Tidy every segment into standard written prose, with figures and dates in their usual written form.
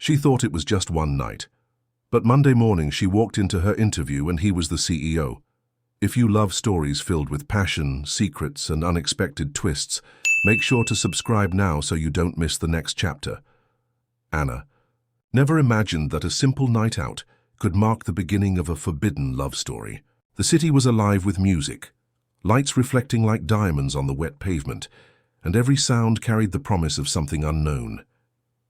She thought it was just one night. But Monday morning she walked into her interview and he was the CEO. If you love stories filled with passion, secrets, and unexpected twists, make sure to subscribe now so you don't miss the next chapter. Anna never imagined that a simple night out could mark the beginning of a forbidden love story. The city was alive with music, lights reflecting like diamonds on the wet pavement, and every sound carried the promise of something unknown.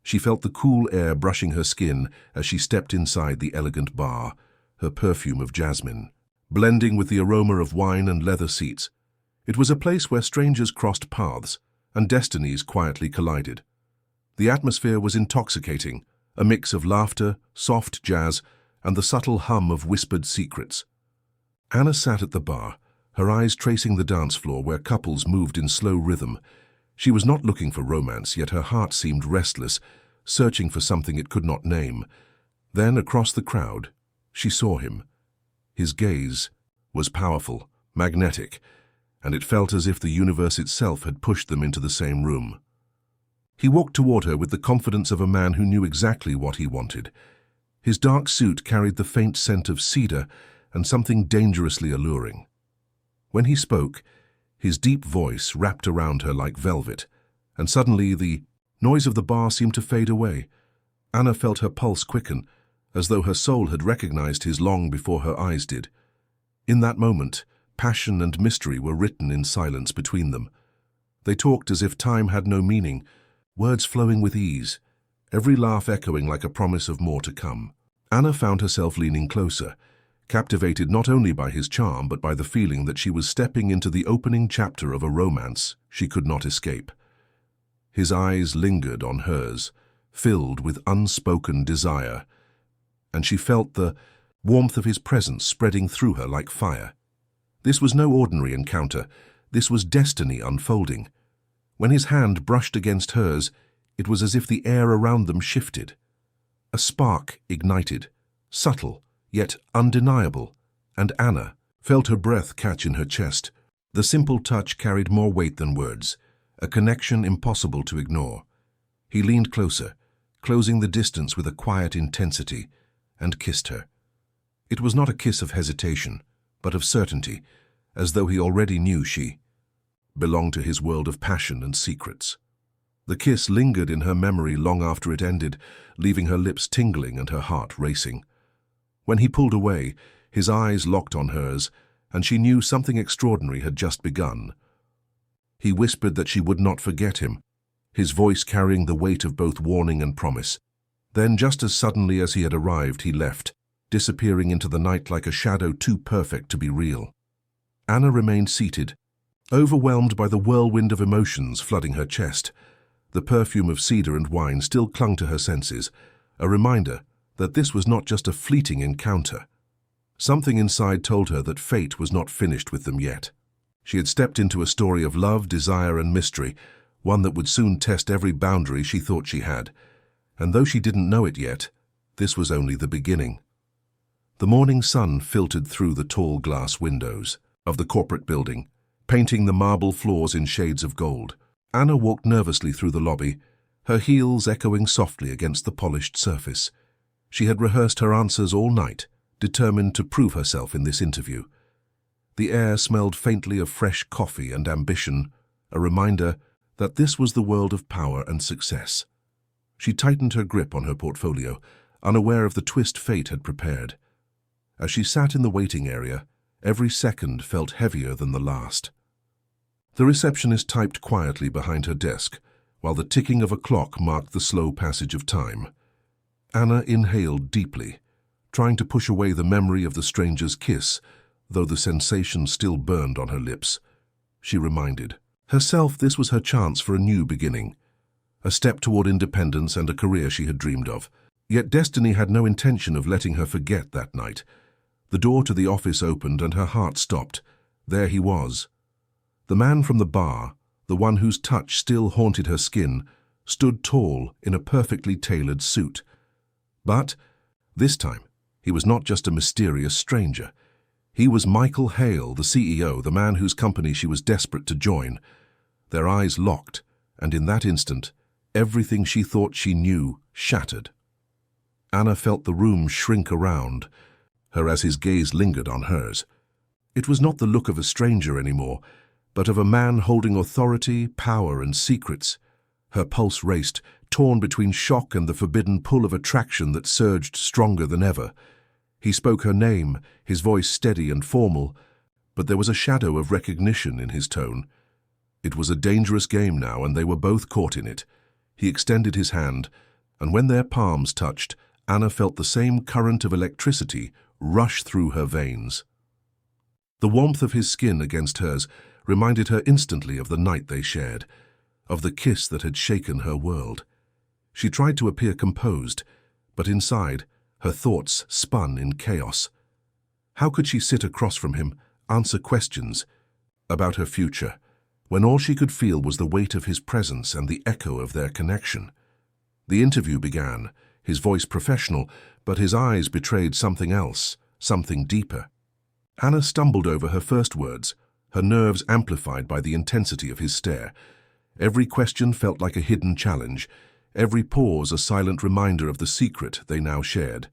She felt the cool air brushing her skin as she stepped inside the elegant bar, her perfume of jasmine blending with the aroma of wine and leather seats. It was a place where strangers crossed paths and destinies quietly collided. The atmosphere was intoxicating, a mix of laughter, soft jazz, and the subtle hum of whispered secrets. Anna sat at the bar, her eyes tracing the dance floor where couples moved in slow rhythm. She was not looking for romance, yet her heart seemed restless, searching for something it could not name. Then, across the crowd, she saw him. His gaze was powerful, magnetic, and it felt as if the universe itself had pushed them into the same room. He walked toward her with the confidence of a man who knew exactly what he wanted. His dark suit carried the faint scent of cedar and something dangerously alluring. When he spoke, his deep voice wrapped around her like velvet, and suddenly the noise of the bar seemed to fade away. Anna felt her pulse quicken, as though her soul had recognized his long before her eyes did. In that moment, passion and mystery were written in silence between them. They talked as if time had no meaning, words flowing with ease, every laugh echoing like a promise of more to come. Anna found herself leaning closer, captivated not only by his charm but by the feeling that she was stepping into the opening chapter of a romance she could not escape. His eyes lingered on hers, filled with unspoken desire, and she felt the warmth of his presence spreading through her like fire. This was no ordinary encounter. This was destiny unfolding. When his hand brushed against hers, it was as if the air around them shifted. A spark ignited, subtle, yet undeniable, and Anna felt her breath catch in her chest. The simple touch carried more weight than words, a connection impossible to ignore. He leaned closer, closing the distance with a quiet intensity, and kissed her. It was not a kiss of hesitation, but of certainty, as though he already knew she belonged to his world of passion and secrets. The kiss lingered in her memory long after it ended, leaving her lips tingling and her heart racing. When he pulled away, his eyes locked on hers, and she knew something extraordinary had just begun. He whispered that she would not forget him, his voice carrying the weight of both warning and promise. Then, just as suddenly as he had arrived, he left, disappearing into the night like a shadow too perfect to be real. Anna remained seated, overwhelmed by the whirlwind of emotions flooding her chest. The perfume of cedar and wine still clung to her senses, a reminder that this was not just a fleeting encounter. Something inside told her that fate was not finished with them yet. She had stepped into a story of love, desire, and mystery, one that would soon test every boundary she thought she had. And though she didn't know it yet, this was only the beginning. The morning sun filtered through the tall glass windows of the corporate building, painting the marble floors in shades of gold. Anna walked nervously through the lobby, her heels echoing softly against the polished surface. She had rehearsed her answers all night, determined to prove herself in this interview. The air smelled faintly of fresh coffee and ambition, a reminder that this was the world of power and success. She tightened her grip on her portfolio, unaware of the twist fate had prepared. As she sat in the waiting area, every second felt heavier than the last. The receptionist typed quietly behind her desk, while the ticking of a clock marked the slow passage of time. Anna inhaled deeply, trying to push away the memory of the stranger's kiss, though the sensation still burned on her lips. She reminded herself this was her chance for a new beginning, a step toward independence and a career she had dreamed of. Yet destiny had no intention of letting her forget that night. The door to the office opened and her heart stopped. There he was. The man from the bar, the one whose touch still haunted her skin, stood tall in a perfectly tailored suit. But this time, he was not just a mysterious stranger. He was Michael Hale, the CEO, the man whose company she was desperate to join. Their eyes locked, and in that instant, everything she thought she knew shattered. Anna felt the room shrink around her as his gaze lingered on hers. It was not the look of a stranger anymore, but of a man holding authority, power, and secrets. Her pulse raced, torn between shock and the forbidden pull of attraction that surged stronger than ever. He spoke her name, his voice steady and formal, but there was a shadow of recognition in his tone. It was a dangerous game now, and they were both caught in it. He extended his hand, and when their palms touched, Anna felt the same current of electricity rush through her veins. The warmth of his skin against hers reminded her instantly of the night they shared, of the kiss that had shaken her world. She tried to appear composed, but inside, her thoughts spun in chaos. How could she sit across from him, answer questions about her future, when all she could feel was the weight of his presence and the echo of their connection? The interview began, his voice professional, but his eyes betrayed something else, something deeper. Anna stumbled over her first words, her nerves amplified by the intensity of his stare. Every question felt like a hidden challenge, every pause a silent reminder of the secret they now shared.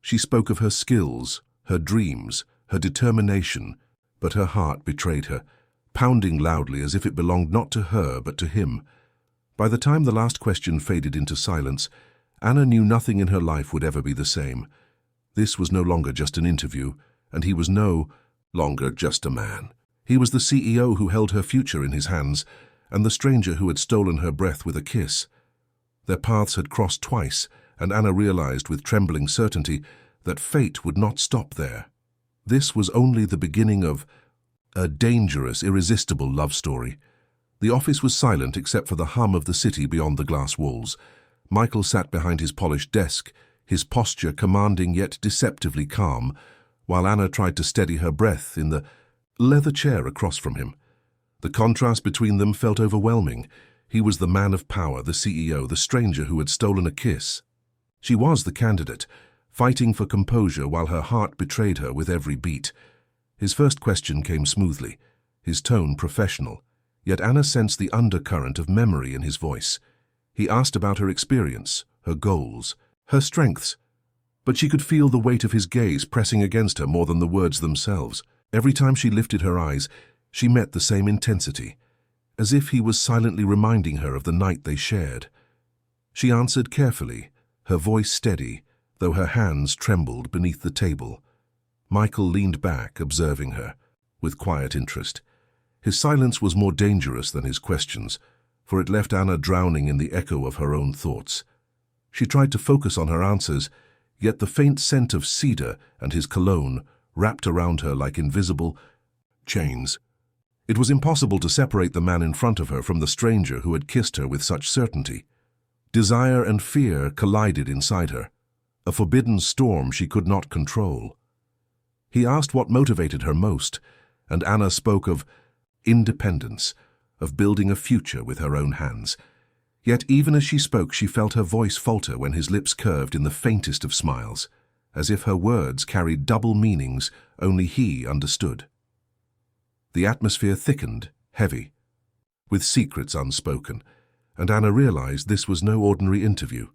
She spoke of her skills, her dreams, her determination, but her heart betrayed her, pounding loudly as if it belonged not to her but to him. By the time the last question faded into silence, Anna knew nothing in her life would ever be the same. This was no longer just an interview, and he was no longer just a man. He was the CEO who held her future in his hands, and the stranger who had stolen her breath with a kiss. Their paths had crossed twice, and Anna realized with trembling certainty that fate would not stop there. This was only the beginning of a dangerous, irresistible love story. The office was silent except for the hum of the city beyond the glass walls. Michael sat behind his polished desk, his posture commanding yet deceptively calm, while Anna tried to steady her breath in the leather chair across from him. The contrast between them felt overwhelming. He was the man of power, the CEO, the stranger who had stolen a kiss. She was the candidate, fighting for composure while her heart betrayed her with every beat. His first question came smoothly, his tone professional, yet Anna sensed the undercurrent of memory in his voice. He asked about her experience, her goals, her strengths, but she could feel the weight of his gaze pressing against her more than the words themselves. Every time she lifted her eyes, she met the same intensity, as if he was silently reminding her of the night they shared. She answered carefully, her voice steady, though her hands trembled beneath the table. Michael leaned back, observing her, with quiet interest. His silence was more dangerous than his questions, for it left Anna drowning in the echo of her own thoughts. She tried to focus on her answers, yet the faint scent of cedar and his cologne wrapped around her like invisible chains. It was impossible to separate the man in front of her from the stranger who had kissed her with such certainty. Desire and fear collided inside her, a forbidden storm she could not control. He asked what motivated her most, and Anna spoke of independence, of building a future with her own hands. Yet even as she spoke, she felt her voice falter when his lips curved in the faintest of smiles, as if her words carried double meanings only he understood. The atmosphere thickened, heavy, with secrets unspoken, and Anna realized this was no ordinary interview.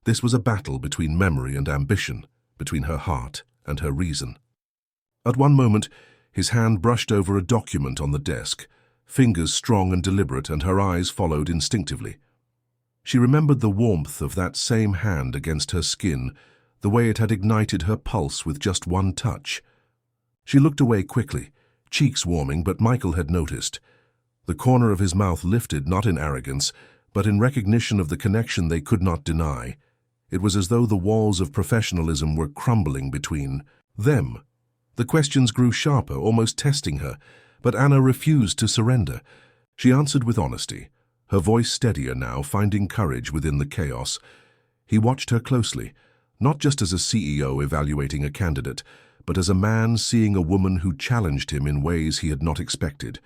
This was a battle between memory and ambition, between her heart and her reason. At one moment, his hand brushed over a document on the desk, fingers strong and deliberate, and her eyes followed instinctively. She remembered the warmth of that same hand against her skin, the way it had ignited her pulse with just one touch. She looked away quickly, cheeks warming, but Michael had noticed. The corner of his mouth lifted, not in arrogance, but in recognition of the connection they could not deny. It was as though the walls of professionalism were crumbling between them. The questions grew sharper, almost testing her, but Anna refused to surrender. She answered with honesty, her voice steadier now, finding courage within the chaos. He watched her closely, not just as a CEO evaluating a candidate, but as a man seeing a woman who challenged him in ways he had not expected.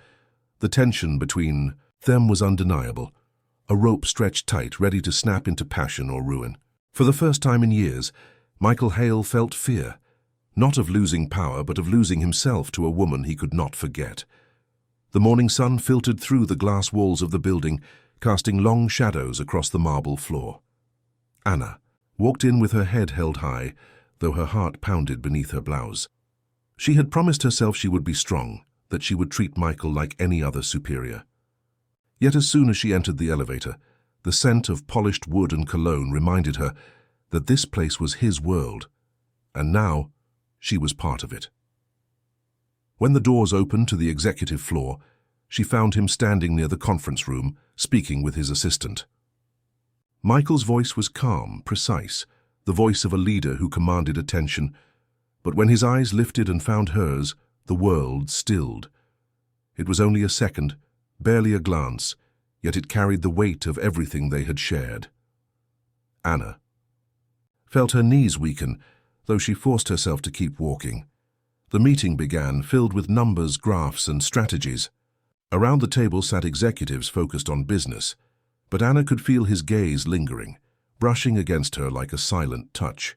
The tension between them was undeniable, a rope stretched tight, ready to snap into passion or ruin. For the first time in years, Michael Hale felt fear, not of losing power, but of losing himself to a woman he could not forget. The morning sun filtered through the glass walls of the building, casting long shadows across the marble floor. Anna, walked in with her head held high, though her heart pounded beneath her blouse. She had promised herself she would be strong, that she would treat Michael like any other superior. Yet as soon as she entered the elevator, the scent of polished wood and cologne reminded her that this place was his world, and now she was part of it. When the doors opened to the executive floor, she found him standing near the conference room, speaking with his assistant. Michael's voice was calm, precise, the voice of a leader who commanded attention, but when his eyes lifted and found hers, the world stilled. It was only a second, barely a glance, yet it carried the weight of everything they had shared. Anna felt her knees weaken, though she forced herself to keep walking. The meeting began, filled with numbers, graphs, and strategies. Around the table sat executives focused on business, but Anna could feel his gaze lingering, brushing against her like a silent touch.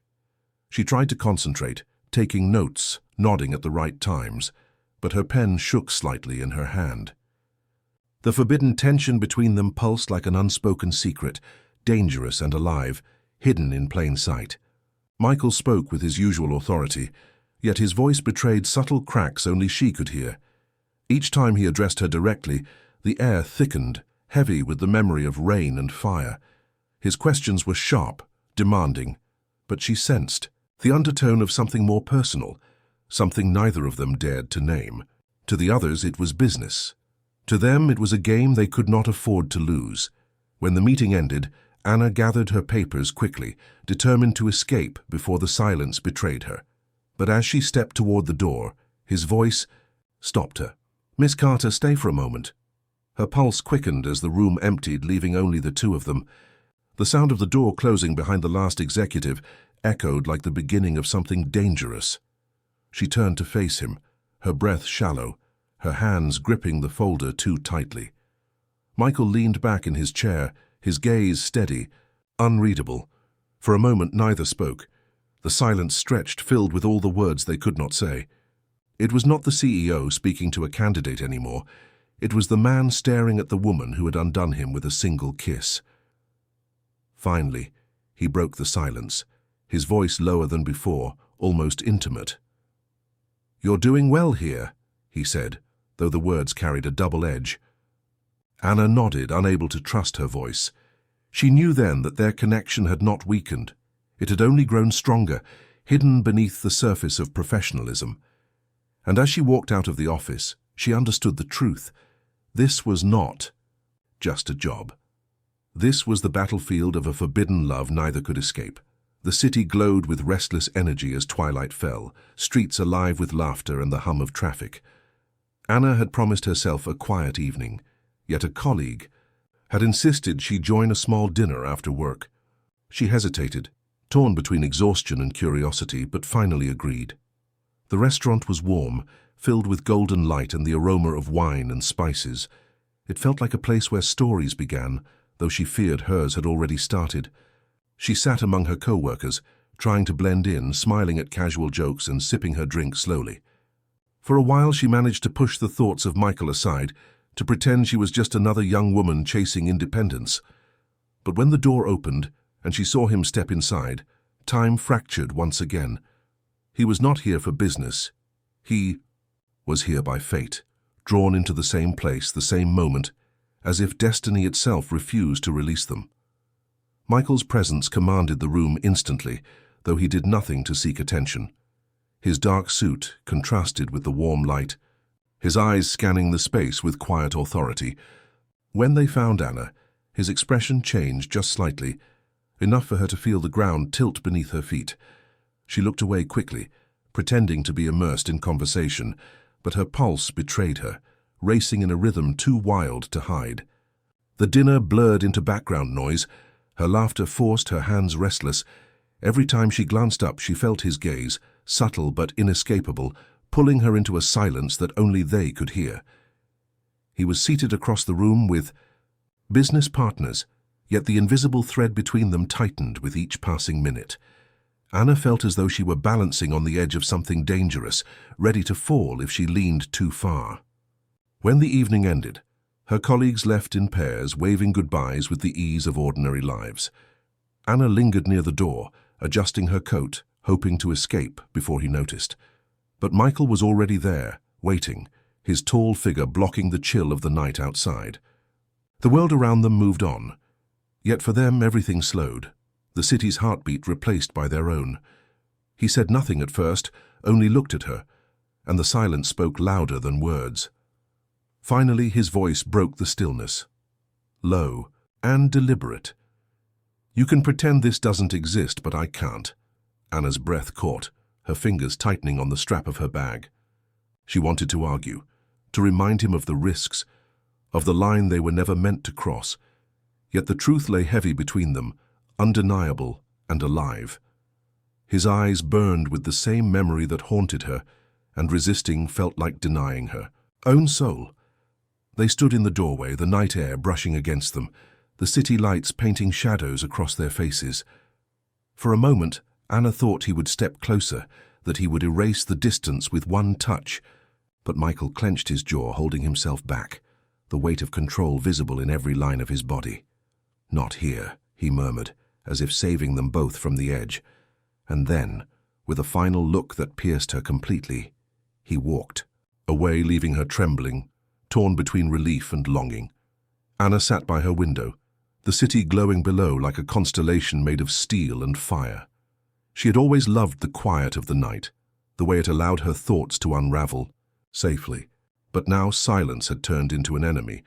She tried to concentrate, taking notes, nodding at the right times, but her pen shook slightly in her hand. The forbidden tension between them pulsed like an unspoken secret, dangerous and alive, hidden in plain sight. Michael spoke with his usual authority, yet his voice betrayed subtle cracks only she could hear. Each time he addressed her directly, the air thickened, heavy with the memory of rain and fire. His questions were sharp, demanding, but she sensed the undertone of something more personal, something neither of them dared to name. To the others it was business. To them it was a game they could not afford to lose. When the meeting ended, Anna gathered her papers quickly, determined to escape before the silence betrayed her. But as she stepped toward the door, his voice stopped her. "Miss Carter, stay for a moment." Her pulse quickened as the room emptied, leaving only the two of them. The sound of the door closing behind the last executive echoed like the beginning of something dangerous. She turned to face him, her breath shallow, her hands gripping the folder too tightly. Michael leaned back in his chair, his gaze steady, unreadable. For a moment neither spoke. The silence stretched, filled with all the words they could not say. It was not the CEO speaking to a candidate anymore. It was the man staring at the woman who had undone him with a single kiss. Finally, he broke the silence, his voice lower than before, almost intimate. "You're doing well here," he said, though the words carried a double edge. Anna nodded, unable to trust her voice. She knew then that their connection had not weakened. It had only grown stronger, hidden beneath the surface of professionalism. And as she walked out of the office, she understood the truth. This was not just a job. This was the battlefield of a forbidden love neither could escape. The city glowed with restless energy as twilight fell, streets alive with laughter and the hum of traffic. Anna had promised herself a quiet evening, yet a colleague had insisted she join a small dinner after work. She hesitated, torn between exhaustion and curiosity, but finally agreed. The restaurant was warm, filled with golden light and the aroma of wine and spices. It felt like a place where stories began, though she feared hers had already started. She sat among her co-workers, trying to blend in, smiling at casual jokes and sipping her drink slowly. For a while she managed to push the thoughts of Michael aside, to pretend she was just another young woman chasing independence. But when the door opened and she saw him step inside, time fractured once again. He was not here for business. He was here by fate, drawn into the same place, the same moment, as if destiny itself refused to release them. Michael's presence commanded the room instantly, though he did nothing to seek attention. His dark suit contrasted with the warm light, his eyes scanning the space with quiet authority. When they found Anna, his expression changed just slightly, enough for her to feel the ground tilt beneath her feet. She looked away quickly, pretending to be immersed in conversation, but her pulse betrayed her, racing in a rhythm too wild to hide. The dinner blurred into background noise, her laughter forced, her hands restless. Every time she glanced up, she felt his gaze, subtle but inescapable, pulling her into a silence that only they could hear. He was seated across the room with business partners, yet the invisible thread between them tightened with each passing minute. Anna felt as though she were balancing on the edge of something dangerous, ready to fall if she leaned too far. When the evening ended, her colleagues left in pairs, waving goodbyes with the ease of ordinary lives. Anna lingered near the door, adjusting her coat, hoping to escape before he noticed. But Michael was already there, waiting, his tall figure blocking the chill of the night outside. The world around them moved on. Yet for them everything slowed, the city's heartbeat replaced by their own. He said nothing at first, only looked at her, and the silence spoke louder than words. Finally his voice broke the stillness. Low and deliberate. "You can pretend this doesn't exist, but I can't." Anna's breath caught, her fingers tightening on the strap of her bag. She wanted to argue, to remind him of the risks, of the line they were never meant to cross. Yet the truth lay heavy between them, undeniable and alive. His eyes burned with the same memory that haunted her, and resisting felt like denying her own soul. They stood in the doorway, the night air brushing against them, the city lights painting shadows across their faces. For a moment, Anna thought he would step closer, that he would erase the distance with one touch. But Michael clenched his jaw, holding himself back, the weight of control visible in every line of his body. "Not here," he murmured, as if saving them both from the edge. And then, with a final look that pierced her completely, he walked away, leaving her trembling, torn between relief and longing. Anna sat by her window, the city glowing below like a constellation made of steel and fire. She had always loved the quiet of the night, the way it allowed her thoughts to unravel safely. But now silence had turned into an enemy,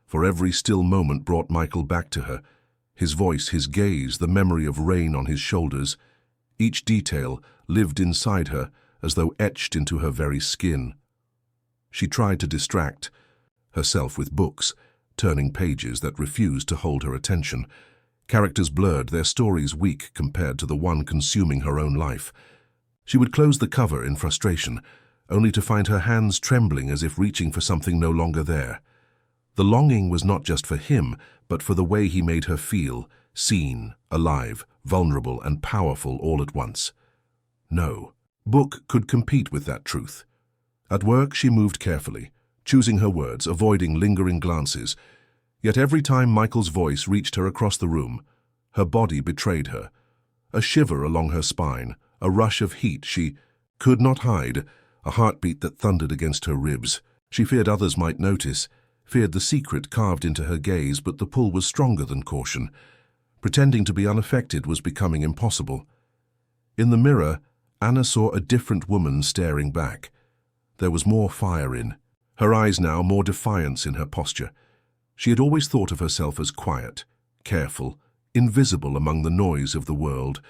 for every still moment brought Michael back to her, his voice, his gaze, the memory of rain on his shoulders. Each detail lived inside her as though etched into her very skin. She tried to distract herself with books, turning pages that refused to hold her attention. Characters blurred, their stories weak compared to the one consuming her own life. She would close the cover in frustration, only to find her hands trembling as if reaching for something no longer there. The longing was not just for him, but for the way he made her feel, seen, alive, vulnerable and powerful all at once. No book could compete with that truth. At work she moved carefully, choosing her words, avoiding lingering glances. Yet every time Michael's voice reached her across the room, her body betrayed her. A shiver along her spine, a rush of heat she could not hide, a heartbeat that thundered against her ribs. She feared others might notice, feared the secret carved into her gaze, but the pull was stronger than caution. Pretending to be unaffected was becoming impossible. In the mirror, Anna saw a different woman staring back. There was more fire in her eyes now, more defiance in her posture. She had always thought of herself as quiet, careful, invisible among the noise of the world.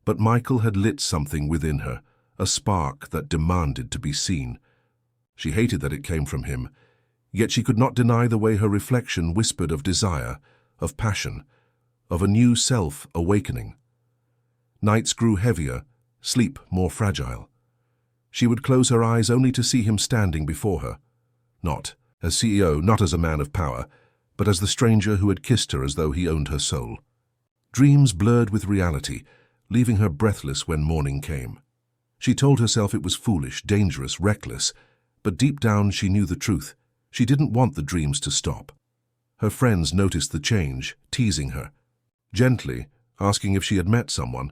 But Michael had lit something within her, a spark that demanded to be seen. She hated that it came from him, yet she could not deny the way her reflection whispered of desire, of passion, of a new self awakening. Nights grew heavier, sleep more fragile. She would close her eyes only to see him standing before her, not as CEO, not as a man of power, but as the stranger who had kissed her as though he owned her soul. Dreams blurred with reality, leaving her breathless when morning came. She told herself it was foolish, dangerous, reckless, but deep down she knew the truth. She didn't want the dreams to stop. Her friends noticed the change, teasing her, gently asking if she had met someone.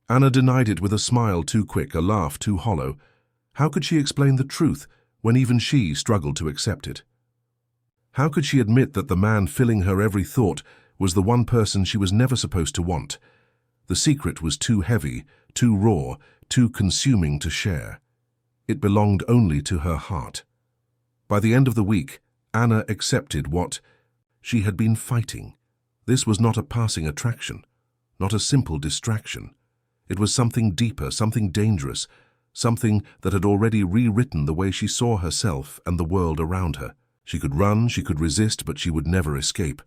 Anna denied it with a smile too quick, a laugh too hollow. How could she explain the truth when even she struggled to accept it? How could she admit that the man filling her every thought was the one person she was never supposed to want? The secret was too heavy, too raw, too consuming to share. It belonged only to her heart. By the end of the week, Anna accepted what she had been fighting. This was not a passing attraction, not a simple distraction. It was something deeper, something dangerous, something that had already rewritten the way she saw herself and the world around her. She could run, she could resist, but she would never escape.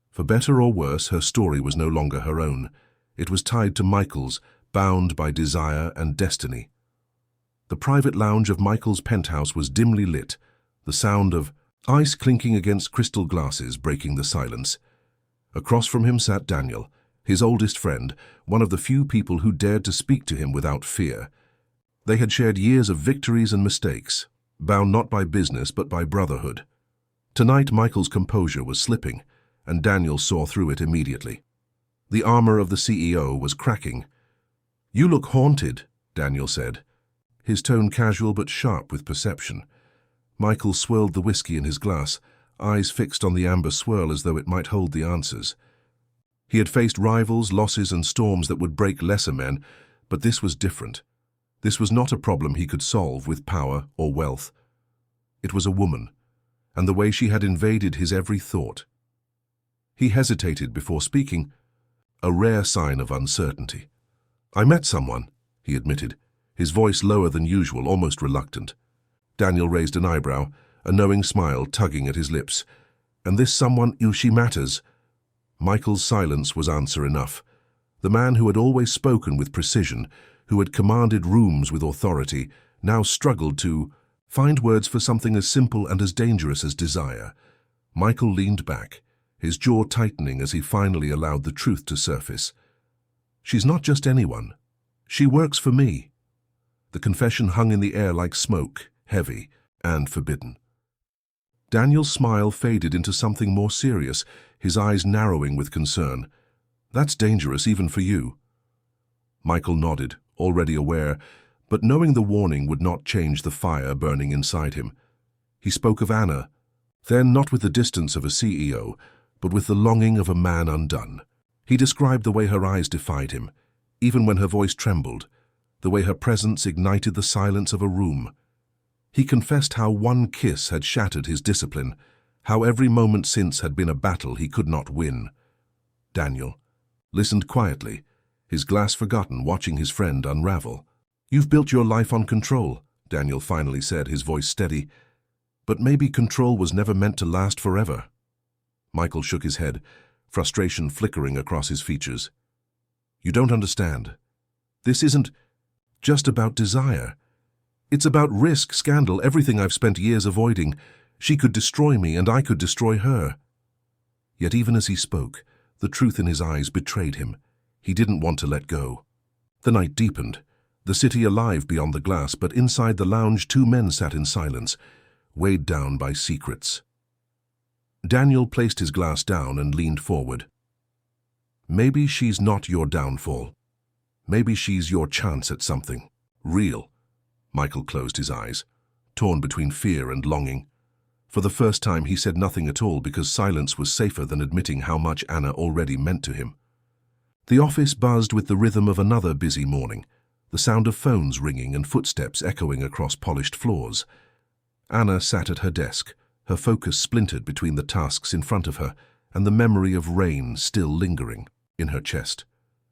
For better or worse, her story was no longer her own. It was tied to Michael's, bound by desire and destiny. The private lounge of Michael's penthouse was dimly lit, the sound of ice clinking against crystal glasses breaking the silence. Across from him sat Daniel, his oldest friend, one of the few people who dared to speak to him without fear. They had shared years of victories and mistakes, bound not by business but by brotherhood. Tonight Michael's composure was slipping, and Daniel saw through it immediately. The armor of the CEO was cracking. "You look haunted," Daniel said, his tone casual but sharp with perception. Michael swirled the whiskey in his glass, eyes fixed on the amber swirl as though it might hold the answers. He had faced rivals, losses, and storms that would break lesser men, but this was different. This was not a problem he could solve with power or wealth. It was a woman, and the way she had invaded his every thought. He hesitated before speaking, a rare sign of uncertainty. "I met someone," he admitted, his voice lower than usual, almost reluctant. Daniel raised an eyebrow, a knowing smile tugging at his lips. "And this someone, she matters." Michael's silence was answer enough. The man who had always spoken with precision, who had commanded rooms with authority, now struggled to find words for something as simple and as dangerous as desire. Michael leaned back, his jaw tightening as he finally allowed the truth to surface. "She's not just anyone. She works for me." The confession hung in the air like smoke, heavy and forbidden. Daniel's smile faded into something more serious, his eyes narrowing with concern. "That's dangerous even for you." Michael nodded, already aware, but knowing the warning would not change the fire burning inside him. He spoke of Anna, then not with the distance of a CEO, but with the longing of a man undone. He described the way her eyes defied him, even when her voice trembled, the way her presence ignited the silence of a room. He confessed how one kiss had shattered his discipline, how every moment since had been a battle he could not win. Daniel listened quietly, his glass forgotten, watching his friend unravel. "You've built your life on control," Daniel finally said, his voice steady. "But maybe control was never meant to last forever." Michael shook his head, frustration flickering across his features. "You don't understand. This isn't just about desire. It's about risk, scandal, everything I've spent years avoiding. She could destroy me, and I could destroy her." Yet even as he spoke, the truth in his eyes betrayed him. He didn't want to let go. The night deepened, the city alive beyond the glass, but inside the lounge 2 men sat in silence, weighed down by secrets. Daniel placed his glass down and leaned forward. "Maybe she's not your downfall. Maybe she's your chance at something real." Michael closed his eyes, torn between fear and longing. For the first time he said nothing at all because silence was safer than admitting how much Anna already meant to him. The office buzzed with the rhythm of another busy morning, the sound of phones ringing and footsteps echoing across polished floors. Anna sat at her desk, her focus splintered between the tasks in front of her and the memory of rain still lingering in her chest.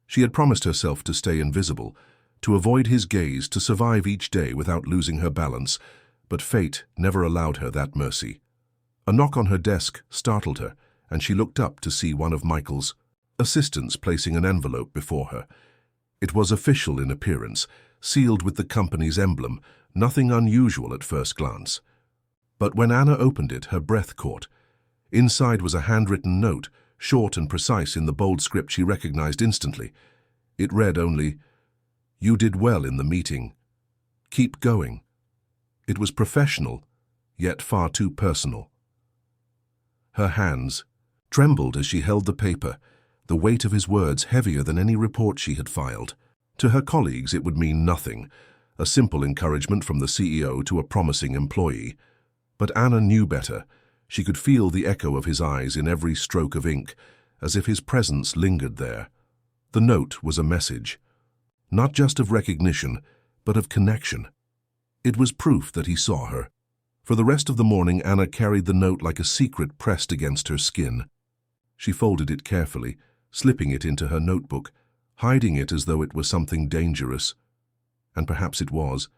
She had promised herself to stay invisible, to avoid his gaze, to survive each day without losing her balance, but fate never allowed her that mercy. A knock on her desk startled her, and she looked up to see one of Michael's assistants placing an envelope before her. It was official in appearance, sealed with the company's emblem, nothing unusual at first glance. But when Anna opened it, her breath caught. Inside was a handwritten note, short and precise in the bold script she recognized instantly. It read only, "You did well in the meeting. Keep going." It was professional, yet far too personal. Her hands trembled as she held the paper, the weight of his words heavier than any report she had filed. To her colleagues it would mean nothing, a simple encouragement from the CEO to a promising employee. But Anna knew better. She could feel the echo of his eyes in every stroke of ink, as if his presence lingered there. The note was a message, not just of recognition, but of connection. It was proof that he saw her. For the rest of the morning, Anna carried the note like a secret pressed against her skin. She folded it carefully, slipping it into her notebook, hiding it as though it were something dangerous. And perhaps it was.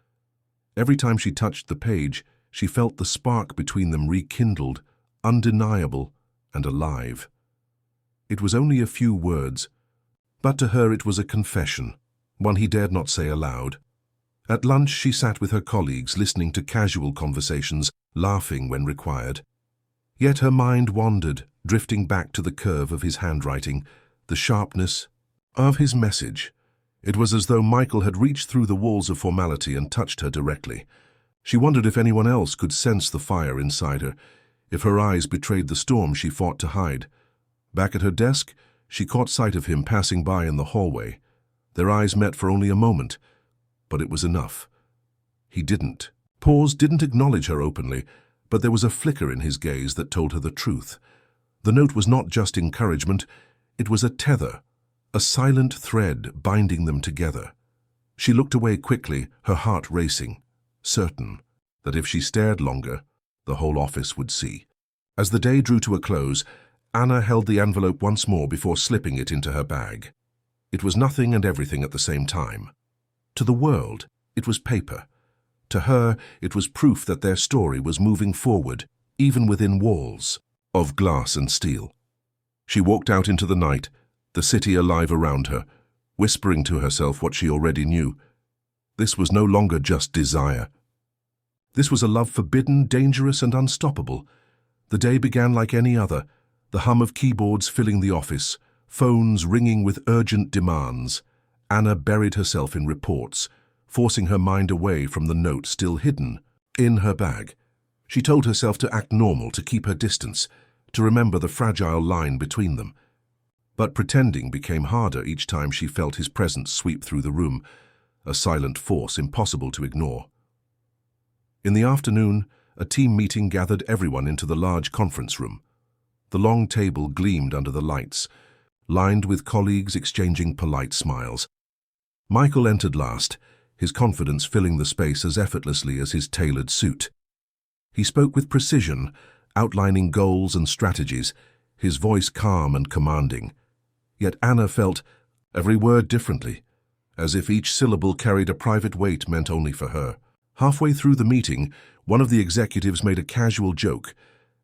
Every time she touched the page, she felt the spark between them rekindled, undeniable and alive. It was only a few words, but to her it was a confession, one he dared not say aloud. At lunch she sat with her colleagues, listening to casual conversations, laughing when required. Yet her mind wandered, drifting back to the curve of his handwriting, the sharpness of his message. It was as though Michael had reached through the walls of formality and touched her directly. She wondered if anyone else could sense the fire inside her, if her eyes betrayed the storm she fought to hide. Back at her desk, She caught sight of him passing by in the hallway. Their eyes met for only a moment, but it was enough. He didn't acknowledge her openly, but there was a flicker in his gaze that told her the truth. The note was not just encouragement, it was a tether, a silent thread binding them together. She looked away quickly, her heart racing, certain that if she stared longer, the whole office would see. As the day drew to a close, Anna held the envelope once more before slipping it into her bag. It was nothing and everything at the same time. To the world, it was paper. To her, it was proof that their story was moving forward, even within walls of glass and steel. She walked out into the night, the city alive around her, whispering to herself what she already knew. This was no longer just desire. This was a love forbidden, dangerous, and unstoppable. The day began like any other, the hum of keyboards filling the office, phones ringing with urgent demands. Anna buried herself in reports, forcing her mind away from the note still hidden in her bag. She told herself to act normal, to keep her distance, to remember the fragile line between them. But pretending became harder each time she felt his presence sweep through the room, a silent force impossible to ignore. In the afternoon, a team meeting gathered everyone into the large conference room. The long table gleamed under the lights, lined with colleagues exchanging polite smiles. Michael entered last, his confidence filling the space as effortlessly as his tailored suit. He spoke with precision, outlining goals and strategies, his voice calm and commanding. Yet Anna felt every word differently, as if each syllable carried a private weight meant only for her. Halfway through the meeting, one of the executives made a casual joke,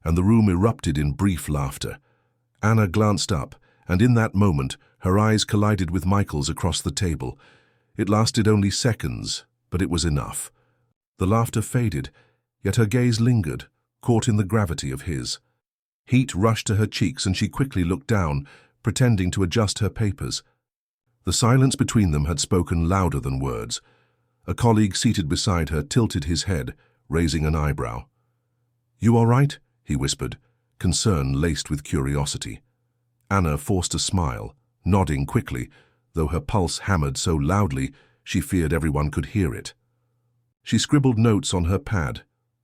and the room erupted in brief laughter. Anna glanced up, and in that moment, her eyes collided with Michael's across the table. It lasted only seconds, but it was enough. The laughter faded, yet her gaze lingered, caught in the gravity of his. Heat rushed to her cheeks, and she quickly looked down, pretending to adjust her papers. The silence between them had spoken louder than words. A colleague seated beside her tilted his head, raising an eyebrow. "You all right?" he whispered, concern laced with curiosity. Anna forced a smile, nodding quickly, though her pulse hammered so loudly she feared everyone could hear it. She scribbled notes on her pad,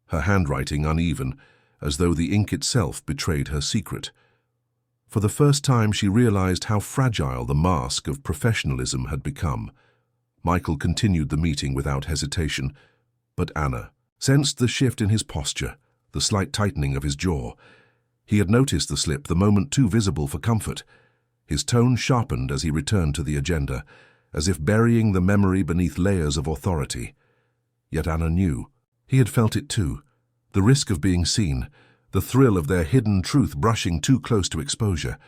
her handwriting uneven, as though the ink itself betrayed her secret. For the first time she realized how fragile the mask of professionalism had become. Michael continued the meeting without hesitation, but Anna sensed the shift in his posture, the slight tightening of his jaw. He had noticed the slip the moment too visible for comfort. His tone sharpened as he returned to the agenda, as if burying the memory beneath layers of authority. Yet Anna knew. He had felt it too. The risk of being seen, the thrill of their hidden truth brushing too close to exposure.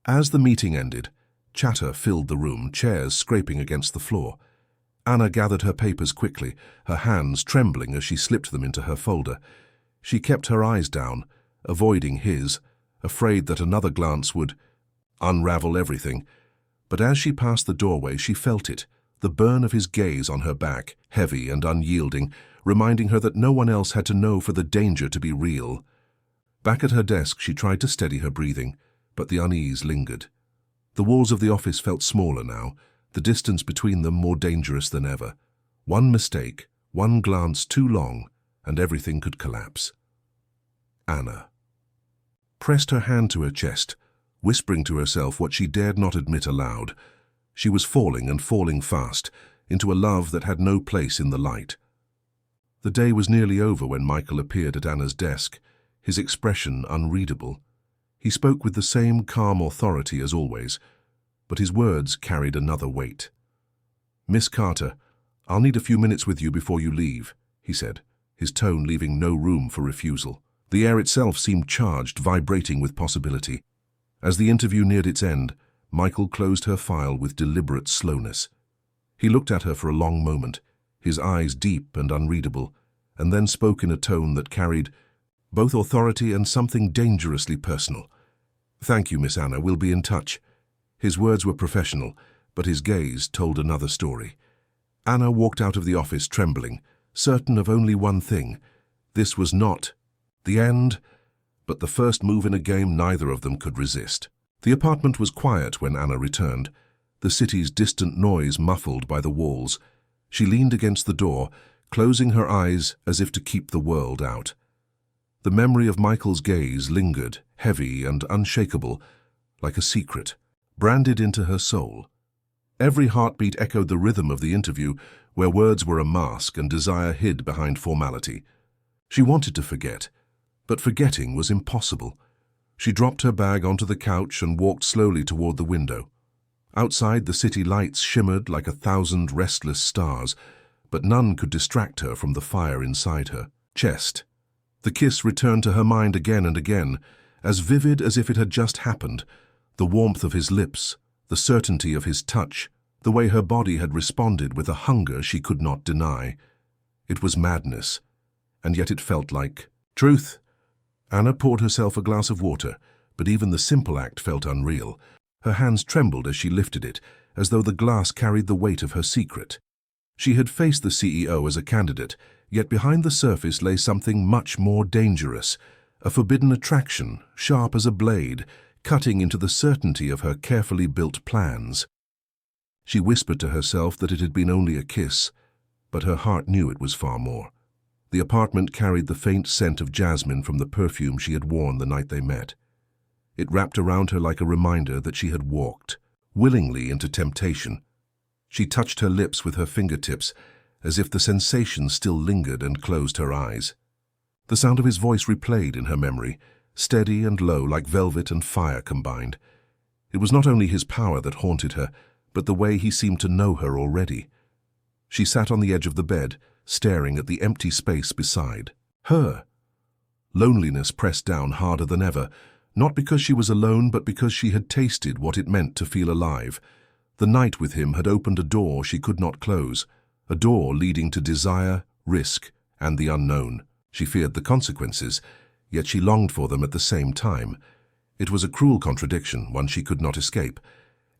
As the meeting ended, chatter filled the room, chairs scraping against the floor. Anna gathered her papers quickly, her hands trembling as she slipped them into her folder. She kept her eyes down, avoiding his, afraid that another glance would unravel everything. But as she passed the doorway, she felt it, the burn of his gaze on her back, heavy and unyielding, reminding her that no one else had to know for the danger to be real. Back at her desk, she tried to steady her breathing, but the unease lingered. The walls of the office felt smaller now, the distance between them more dangerous than ever. One mistake, one glance too long, and everything could collapse. Anna pressed her hand to her chest, whispering to herself what she dared not admit aloud. She was falling and falling fast, into a love that had no place in the light. The day was nearly over when Michael appeared at Anna's desk, his expression unreadable. He spoke with the same calm authority as always, but his words carried another weight. "Miss Carter, I'll need a few minutes with you before you leave," he said, his tone leaving no room for refusal. The air itself seemed charged, vibrating with possibility. As the interview neared its end, Michael closed her file with deliberate slowness. He looked at her for a long moment, his eyes deep and unreadable, and then spoke in a tone that carried both authority and something dangerously personal. "Thank you, Miss Anna, we'll be in touch." His words were professional, but his gaze told another story. Anna walked out of the office trembling, certain of only one thing. This was not the end, but the first move in a game neither of them could resist. The apartment was quiet when Anna returned, the city's distant noise muffled by the walls. She leaned against the door, closing her eyes as if to keep the world out. The memory of Michael's gaze lingered, heavy and unshakable, like a secret, branded into her soul. Every heartbeat echoed the rhythm of the interview, where words were a mask and desire hid behind formality. She wanted to forget, but forgetting was impossible. She dropped her bag onto the couch and walked slowly toward the window. Outside, the city lights shimmered like 1,000 restless stars, but none could distract her from the fire inside her chest. The kiss returned to her mind again and again, as vivid as if it had just happened. The warmth of his lips, the certainty of his touch, the way her body had responded with a hunger she could not deny. It was madness, and yet it felt like truth. Anna poured herself a glass of water, but even the simple act felt unreal. Her hands trembled as she lifted it, as though the glass carried the weight of her secret. She had faced the CEO as a candidate, yet behind the surface lay something much more dangerous, a forbidden attraction, sharp as a blade, cutting into the certainty of her carefully built plans. She whispered to herself that it had been only a kiss, but her heart knew it was far more. The apartment carried the faint scent of jasmine from the perfume she had worn the night they met. It wrapped around her like a reminder that she had walked, willingly, into temptation. She touched her lips with her fingertips, as if the sensation still lingered, and closed her eyes. The sound of his voice replayed in her memory, steady and low like velvet and fire combined. It was not only his power that haunted her, but the way he seemed to know her already. She sat on the edge of the bed, staring at the empty space beside her. Loneliness pressed down harder than ever, not because she was alone, but because she had tasted what it meant to feel alive. The night with him had opened a door she could not close, a door leading to desire, risk, and the unknown. She feared the consequences, yet she longed for them at the same time. It was a cruel contradiction, one she could not escape.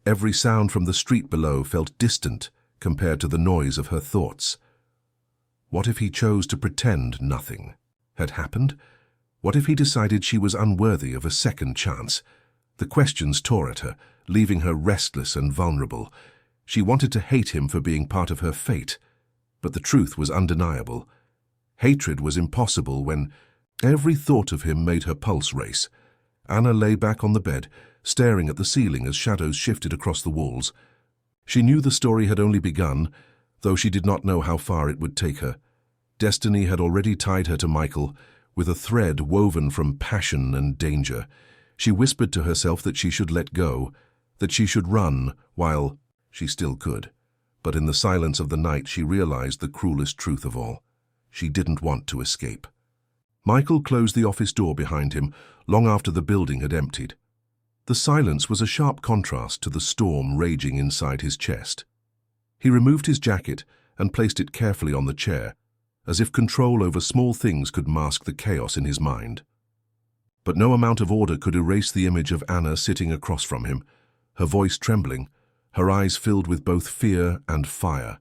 Every sound from the street below felt distant compared to the noise of her thoughts. What if he chose to pretend nothing had happened? What if he decided she was unworthy of a second chance? The questions tore at her, leaving her restless and vulnerable. She wanted to hate him for being part of her fate, but the truth was undeniable. Hatred was impossible when every thought of him made her pulse race. Anna lay back on the bed, staring at the ceiling as shadows shifted across the walls. She knew the story had only begun, though she did not know how far it would take her. Destiny had already tied her to Michael, with a thread woven from passion and danger. She whispered to herself that she should let go, that she should run while she still could. But in the silence of the night she realized the cruelest truth of all. She didn't want to escape. Michael closed the office door behind him long after the building had emptied. The silence was a sharp contrast to the storm raging inside his chest. He removed his jacket and placed it carefully on the chair, as if control over small things could mask the chaos in his mind. But no amount of order could erase the image of Anna sitting across from him, her voice trembling, her eyes filled with both fear and fire.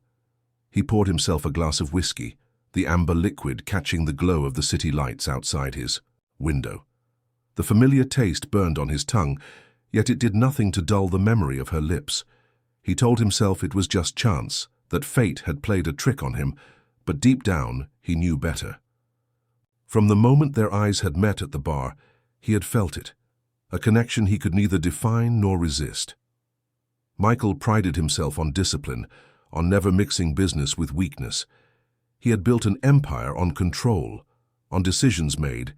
He poured himself a glass of whiskey, the amber liquid catching the glow of the city lights outside his window. The familiar taste burned on his tongue, yet it did nothing to dull the memory of her lips. He told himself it was just chance, that fate had played a trick on him, but deep down he knew better. From the moment their eyes had met at the bar, he had felt it, a connection he could neither define nor resist. Michael prided himself on discipline, on never mixing business with weakness. He had built an empire on control, on decisions made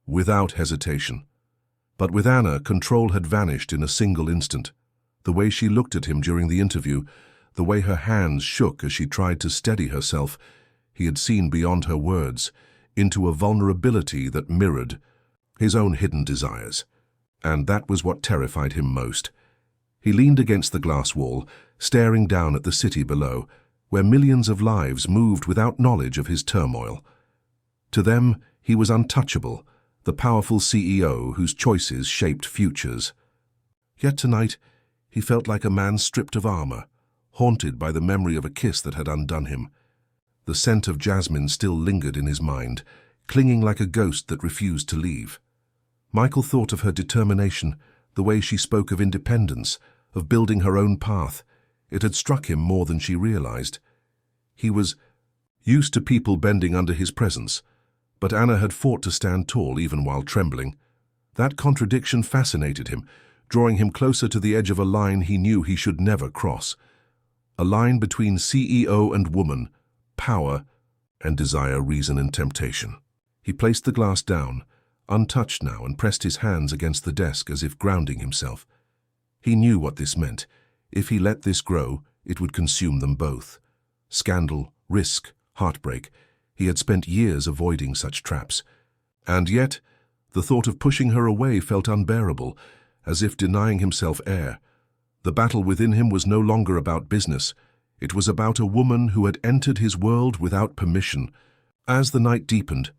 without hesitation. But with Anna, control had vanished in a single instant. The way she looked at him during the interview, the way her hands shook as she tried to steady herself, he had seen beyond her words, into a vulnerability that mirrored his own hidden desires. And that was what terrified him most. He leaned against the glass wall, staring down at the city below, where millions of lives moved without knowledge of his turmoil. To them, he was untouchable, the powerful CEO whose choices shaped futures. Yet tonight, he felt like a man stripped of armor, haunted by the memory of a kiss that had undone him. The scent of jasmine still lingered in his mind, clinging like a ghost that refused to leave. Michael thought of her determination, the way she spoke of independence, of building her own path. It had struck him more than she realized. He was used to people bending under his presence, but Anna had fought to stand tall even while trembling. That contradiction fascinated him, drawing him closer to the edge of a line he knew he should never cross. A line between CEO and woman, power and desire, reason and temptation. He placed the glass down, untouched now, and pressed his hands against the desk as if grounding himself. He knew what this meant. If he let this grow, it would consume them both. Scandal, risk, heartbreak. He had spent years avoiding such traps. And yet, the thought of pushing her away felt unbearable, as if denying himself air. The battle within him was no longer about business. It was about a woman who had entered his world without permission. As the night deepened,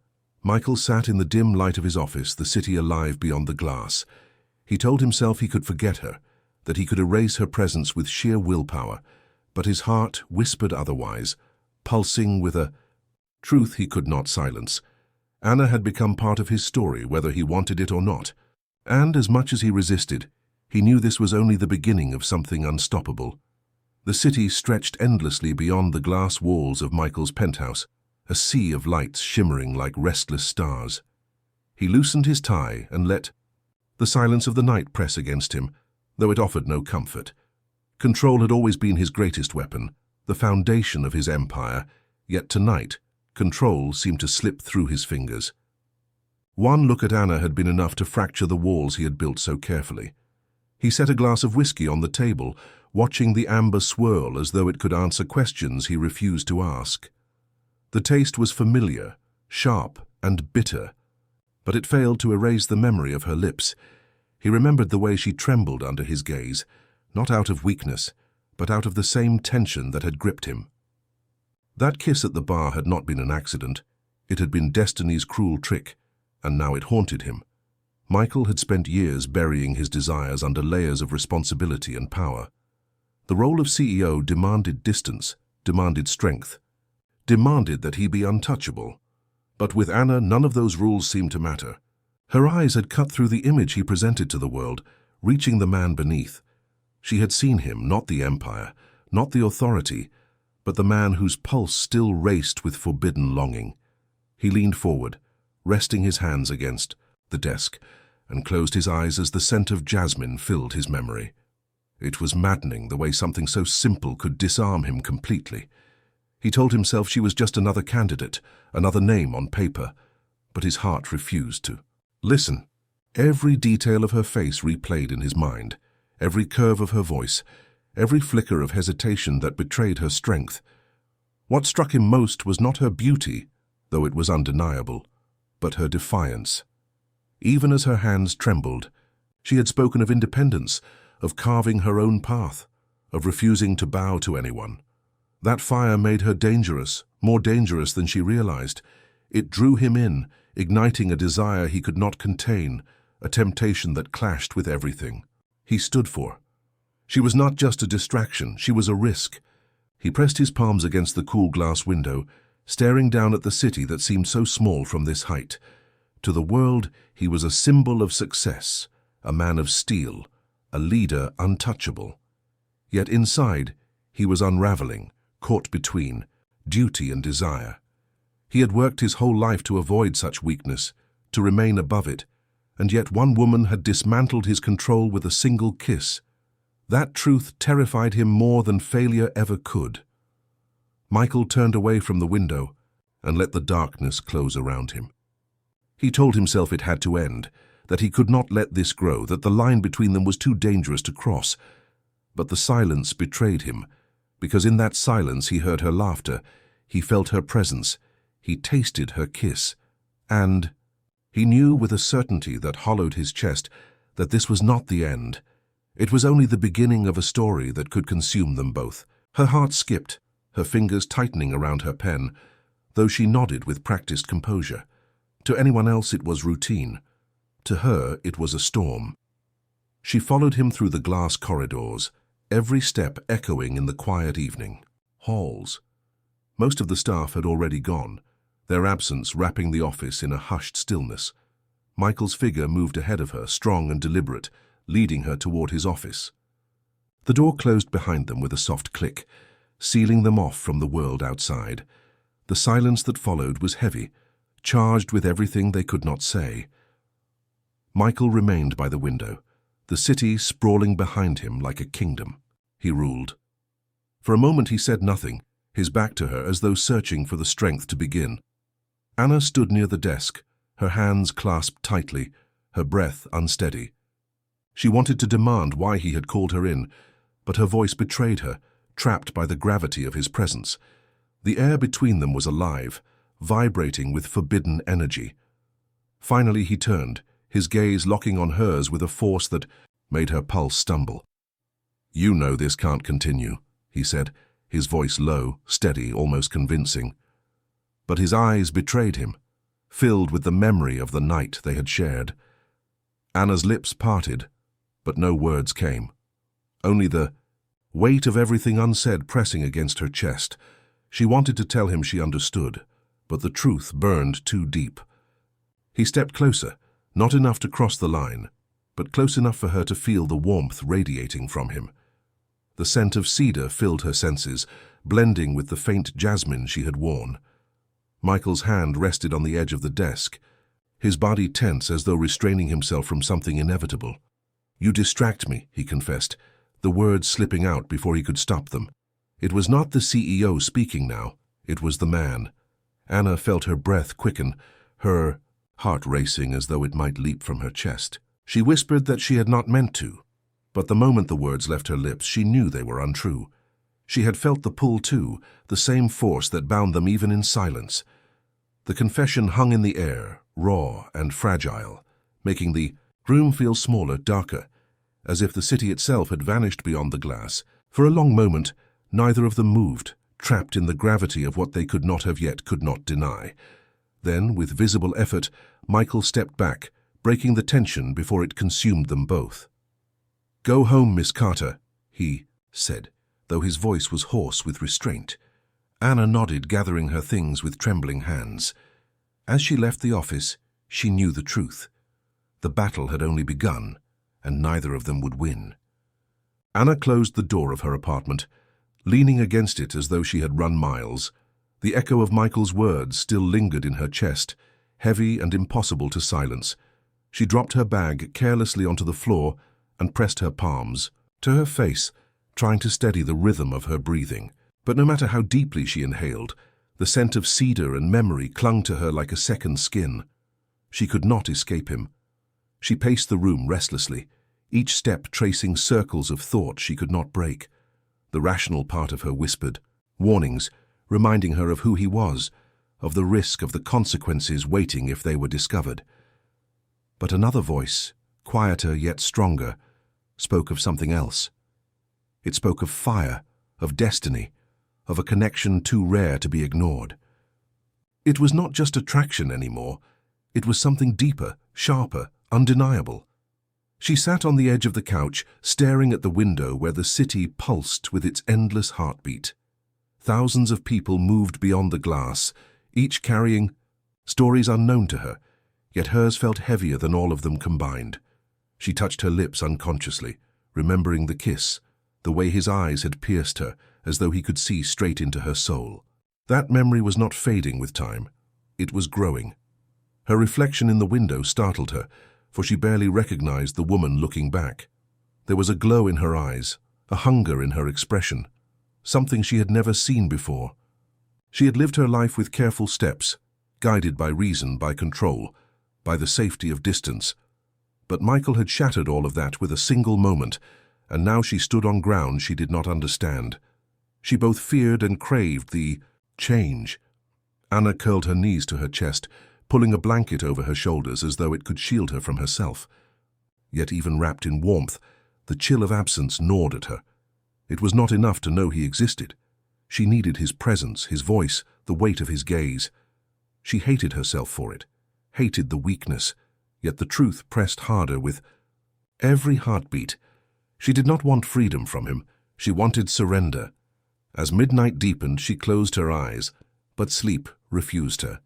Michael sat in the dim light of his office, the city alive beyond the glass. He told himself he could forget her, that he could erase her presence with sheer willpower, but his heart whispered otherwise, pulsing with a truth he could not silence. Anna had become part of his story, whether he wanted it or not. And as much as he resisted, he knew this was only the beginning of something unstoppable. The city stretched endlessly beyond the glass walls of Michael's penthouse, a sea of lights shimmering like restless stars. He loosened his tie and let the silence of the night press against him, though it offered no comfort. Control had always been his greatest weapon, the foundation of his empire, yet tonight, control seemed to slip through his fingers. One look at Anna had been enough to fracture the walls he had built so carefully. He set a glass of whiskey on the table, watching the amber swirl as though it could answer questions he refused to ask. The taste was familiar, sharp and bitter, but it failed to erase the memory of her lips. He remembered the way she trembled under his gaze, not out of weakness, but out of the same tension that had gripped him. That kiss at the bar had not been an accident. It had been destiny's cruel trick, and now it haunted him. Michael had spent years burying his desires under layers of responsibility and power. The role of CEO demanded distance, demanded strength, demanded that he be untouchable. But with Anna, none of those rules seemed to matter. Her eyes had cut through the image he presented to the world, reaching the man beneath. She had seen him, not the empire, not the authority, but the man whose pulse still raced with forbidden longing. He leaned forward, resting his hands against the desk, and closed his eyes as the scent of jasmine filled his memory. It was maddening the way something so simple could disarm him completely. He told himself she was just another candidate, another name on paper, but his heart refused to listen. Every detail of her face replayed in his mind, every curve of her voice, every flicker of hesitation that betrayed her strength. What struck him most was not her beauty, though it was undeniable, but her defiance. Even as her hands trembled, she had spoken of independence, of carving her own path, of refusing to bow to anyone. That fire made her dangerous, more dangerous than she realized. It drew him in, igniting a desire he could not contain, a temptation that clashed with everything he stood for. She was not just a distraction, she was a risk. He pressed his palms against the cool glass window, staring down at the city that seemed so small from this height. To the world, he was a symbol of success, a man of steel, a leader untouchable. Yet inside, he was unraveling, caught between duty and desire. He had worked his whole life to avoid such weakness, to remain above it, and yet one woman had dismantled his control with a single kiss. That truth terrified him more than failure ever could. Michael turned away from the window and let the darkness close around him. He told himself it had to end, that he could not let this grow, that the line between them was too dangerous to cross. But the silence betrayed him, because in that silence he heard her laughter, he felt her presence, he tasted her kiss, and he knew with a certainty that hollowed his chest that this was not the end. It was only the beginning of a story that could consume them both. Her heart skipped, her fingers tightening around her pen, though she nodded with practiced composure. To anyone else it was routine. To her it was a storm. She followed him through the glass corridors, every step echoing in the quiet evening halls. Most of the staff had already gone, their absence wrapping the office in a hushed stillness. Michael's figure moved ahead of her, strong and deliberate, leading her toward his office. The door closed behind them with a soft click, sealing them off from the world outside. The silence that followed was heavy, charged with everything they could not say. Michael remained by the window, the city sprawling behind him like a kingdom. He ruled. For a moment he said nothing, his back to her as though searching for the strength to begin. Anna stood near the desk, her hands clasped tightly, her breath unsteady. She wanted to demand why he had called her in, but her voice betrayed her, trapped by the gravity of his presence. The air between them was alive, vibrating with forbidden energy. Finally he turned, his gaze locking on hers with a force that made her pulse stumble. "You know this can't continue," he said, his voice low, steady, almost convincing. But his eyes betrayed him, filled with the memory of the night they had shared. Anna's lips parted, but no words came. Only the weight of everything unsaid pressing against her chest. She wanted to tell him she understood, but the truth burned too deep. He stepped closer, not enough to cross the line, but close enough for her to feel the warmth radiating from him. The scent of cedar filled her senses, blending with the faint jasmine she had worn. Michael's hand rested on the edge of the desk, his body tense as though restraining himself from something inevitable. "You distract me," he confessed, the words slipping out before he could stop them. It was not the CEO speaking now, it was the man. Anna felt her breath quicken, her heart racing as though it might leap from her chest. She whispered that she had not meant to, but the moment the words left her lips, she knew they were untrue. She had felt the pull too, the same force that bound them even in silence. The confession hung in the air, raw and fragile, making the room feel smaller, darker, as if the city itself had vanished beyond the glass. For a long moment, neither of them moved, trapped in the gravity of what they could not deny. Then, with visible effort, Michael stepped back, breaking the tension before it consumed them both. "Go home, Miss Carter," he said, though his voice was hoarse with restraint. Anna nodded, gathering her things with trembling hands. As she left the office, she knew the truth. The battle had only begun, and neither of them would win. Anna closed the door of her apartment, leaning against it as though she had run miles. The echo of Michael's words still lingered in her chest, heavy and impossible to silence. She dropped her bag carelessly onto the floor and pressed her palms to her face, trying to steady the rhythm of her breathing. But no matter how deeply she inhaled, the scent of cedar and memory clung to her like a second skin. She could not escape him. She paced the room restlessly, each step tracing circles of thought she could not break. The rational part of her whispered warnings, reminding her of who he was, of the risk of the consequences waiting if they were discovered. But another voice, quieter yet stronger, spoke of something else. It spoke of fire, of destiny, of a connection too rare to be ignored. It was not just attraction anymore. It was something deeper, sharper, undeniable. She sat on the edge of the couch, staring at the window where the city pulsed with its endless heartbeat. Thousands of people moved beyond the glass, each carrying stories unknown to her, yet hers felt heavier than all of them combined. She touched her lips unconsciously, remembering the kiss, the way his eyes had pierced her, as though he could see straight into her soul. That memory was not fading with time. It was growing. Her reflection in the window startled her, for she barely recognized the woman looking back. There was a glow in her eyes, a hunger in her expression, something she had never seen before. She had lived her life with careful steps, guided by reason, by control, by the safety of distance. But Michael had shattered all of that with a single moment, and now she stood on ground she did not understand. She both feared and craved the change. Anna curled her knees to her chest, pulling a blanket over her shoulders as though it could shield her from herself. Yet even wrapped in warmth, the chill of absence gnawed at her. It was not enough to know he existed. She needed his presence, his voice, the weight of his gaze. She hated herself for it, hated the weakness, yet the truth pressed harder with every heartbeat. She did not want freedom from him. She wanted surrender. As midnight deepened, she closed her eyes, but sleep refused her.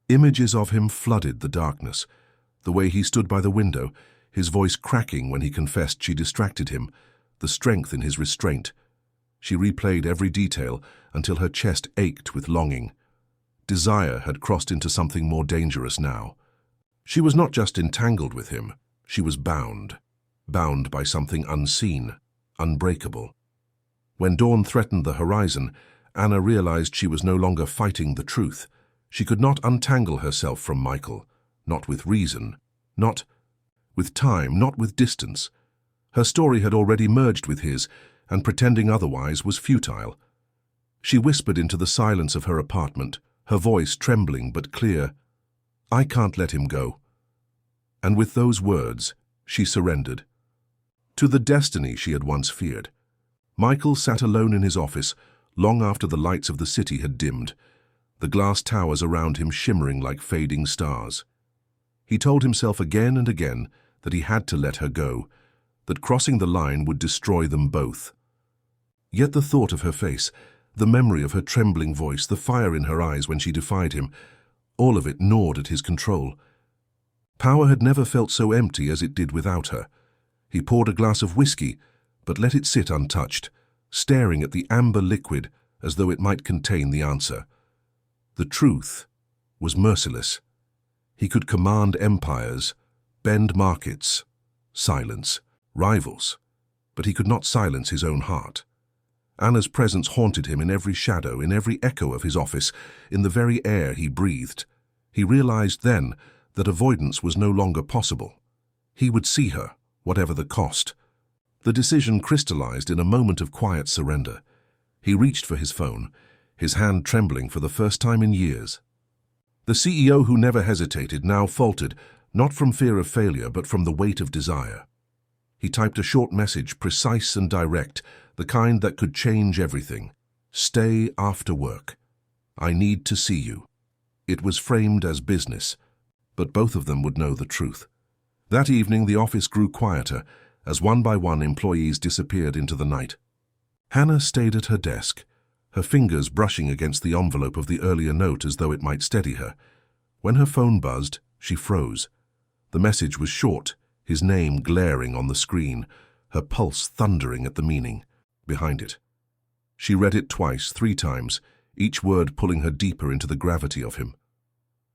Images of him flooded the darkness. The way he stood by the window, his voice cracking when he confessed she distracted him, the strength in his restraint. She replayed every detail until her chest ached with longing. Desire had crossed into something more dangerous now. She was not just entangled with him, she was bound by something unseen, unbreakable. When dawn threatened the horizon, Anna realized she was no longer fighting the truth. She could not untangle herself from Michael, not with reason, not with time, not with distance. Her story had already merged with his, and pretending otherwise was futile. She whispered into the silence of her apartment, her voice trembling but clear, "I can't let him go." And with those words, she surrendered to the destiny she had once feared. Michael sat alone in his office, long after the lights of the city had dimmed, the glass towers around him shimmering like fading stars. He told himself again and again that he had to let her go, that crossing the line would destroy them both. Yet the thought of her face, the memory of her trembling voice, the fire in her eyes when she defied him, all of it gnawed at his control. Power had never felt so empty as it did without her. He poured a glass of whiskey, but let it sit untouched, staring at the amber liquid as though it might contain the answer. The truth was merciless. He could command empires, bend markets, silence rivals, but he could not silence his own heart. Anna's presence haunted him in every shadow, in every echo of his office, in the very air he breathed. He realized then that avoidance was no longer possible. He would see her, whatever the cost. The decision crystallized in a moment of quiet surrender. He reached for his phone, his hand trembling for the first time in years. The CEO who never hesitated now faltered, not from fear of failure, but from the weight of desire. He typed a short message, precise and direct, the kind that could change everything. "Stay after work. I need to see you." It was framed as business, but both of them would know the truth. That evening the office grew quieter, as one by one employees disappeared into the night. Hannah stayed at her desk, her fingers brushing against the envelope of the earlier note as though it might steady her. When her phone buzzed, she froze. The message was short, his name glaring on the screen, her pulse thundering at the meaning behind it. She read it twice, 3 times, each word pulling her deeper into the gravity of him.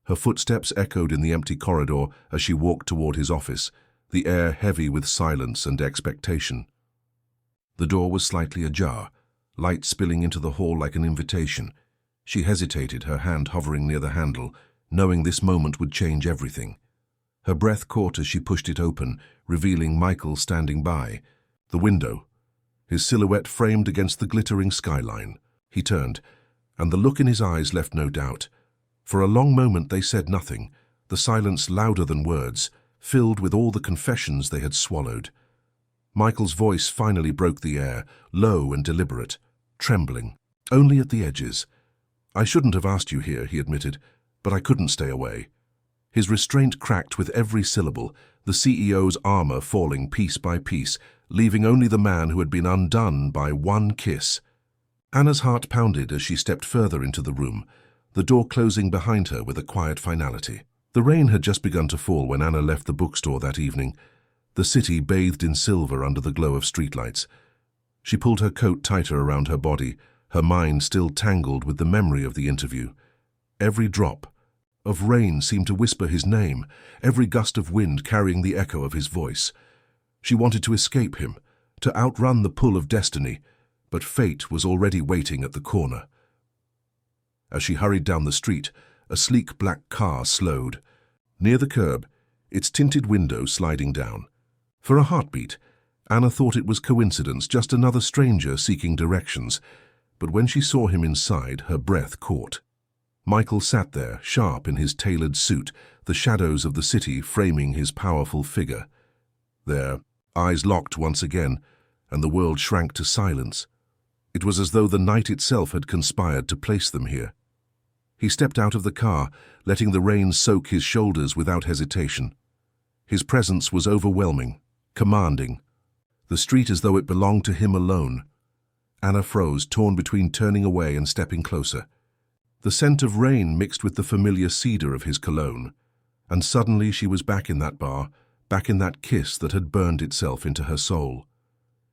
Her footsteps echoed in the empty corridor as she walked toward his office, the air heavy with silence and expectation. The door was slightly ajar, light spilling into the hall like an invitation. She hesitated, her hand hovering near the handle, knowing this moment would change everything. Her breath caught as she pushed it open, revealing Michael standing by. The window, his silhouette framed against the glittering skyline. He turned, and the look in his eyes left no doubt. For a long moment they said nothing, the silence louder than words, filled with all the confessions they had swallowed. Michael's voice finally broke the air, low and deliberate, trembling, only at the edges. "I shouldn't have asked you here," he admitted, "but I couldn't stay away." His restraint cracked with every syllable, the CEO's armor falling piece by piece, leaving only the man who had been undone by one kiss. Anna's heart pounded as she stepped further into the room, the door closing behind her with a quiet finality. The rain had just begun to fall when Anna left the bookstore that evening, the city bathed in silver under the glow of streetlights. She pulled her coat tighter around her body, her mind still tangled with the memory of the interview. Every drop of rain seemed to whisper his name, every gust of wind carrying the echo of his voice. She wanted to escape him, to outrun the pull of destiny, but fate was already waiting at the corner. As she hurried down the street, a sleek black car slowed. Near the curb, its tinted window sliding down. For a heartbeat, Anna thought it was coincidence, just another stranger seeking directions, but when she saw him inside, her breath caught. Michael sat there, sharp in his tailored suit, the shadows of the city framing his powerful figure. Their eyes locked once again, and the world shrank to silence. It was as though the night itself had conspired to place them here. He stepped out of the car, letting the rain soak his shoulders without hesitation. His presence was overwhelming, commanding, the street as though it belonged to him alone. Anna froze, torn between turning away and stepping closer. The scent of rain mixed with the familiar cedar of his cologne, and suddenly she was back in that bar, back in that kiss that had burned itself into her soul.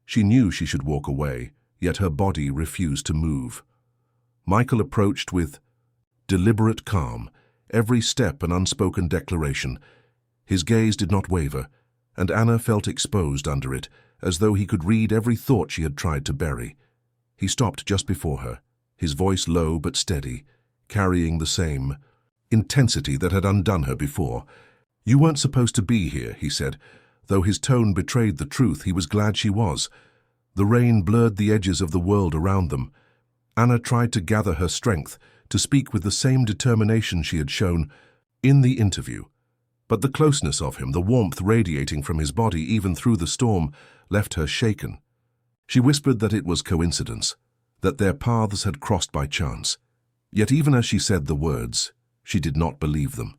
She knew she should walk away, yet her body refused to move. Michael approached with deliberate calm, every step an unspoken declaration. His gaze did not waver, and Anna felt exposed under it, as though he could read every thought she had tried to bury. He stopped just before her, his voice low but steady, carrying the same intensity that had undone her before. "You weren't supposed to be here," he said. Though his tone betrayed the truth, he was glad she was. The rain blurred the edges of the world around them. Anna tried to gather her strength, to speak with the same determination she had shown in the interview. But the closeness of him, the warmth radiating from his body even through the storm, left her shaken. She whispered that it was coincidence, that their paths had crossed by chance. Yet even as she said the words, she did not believe them.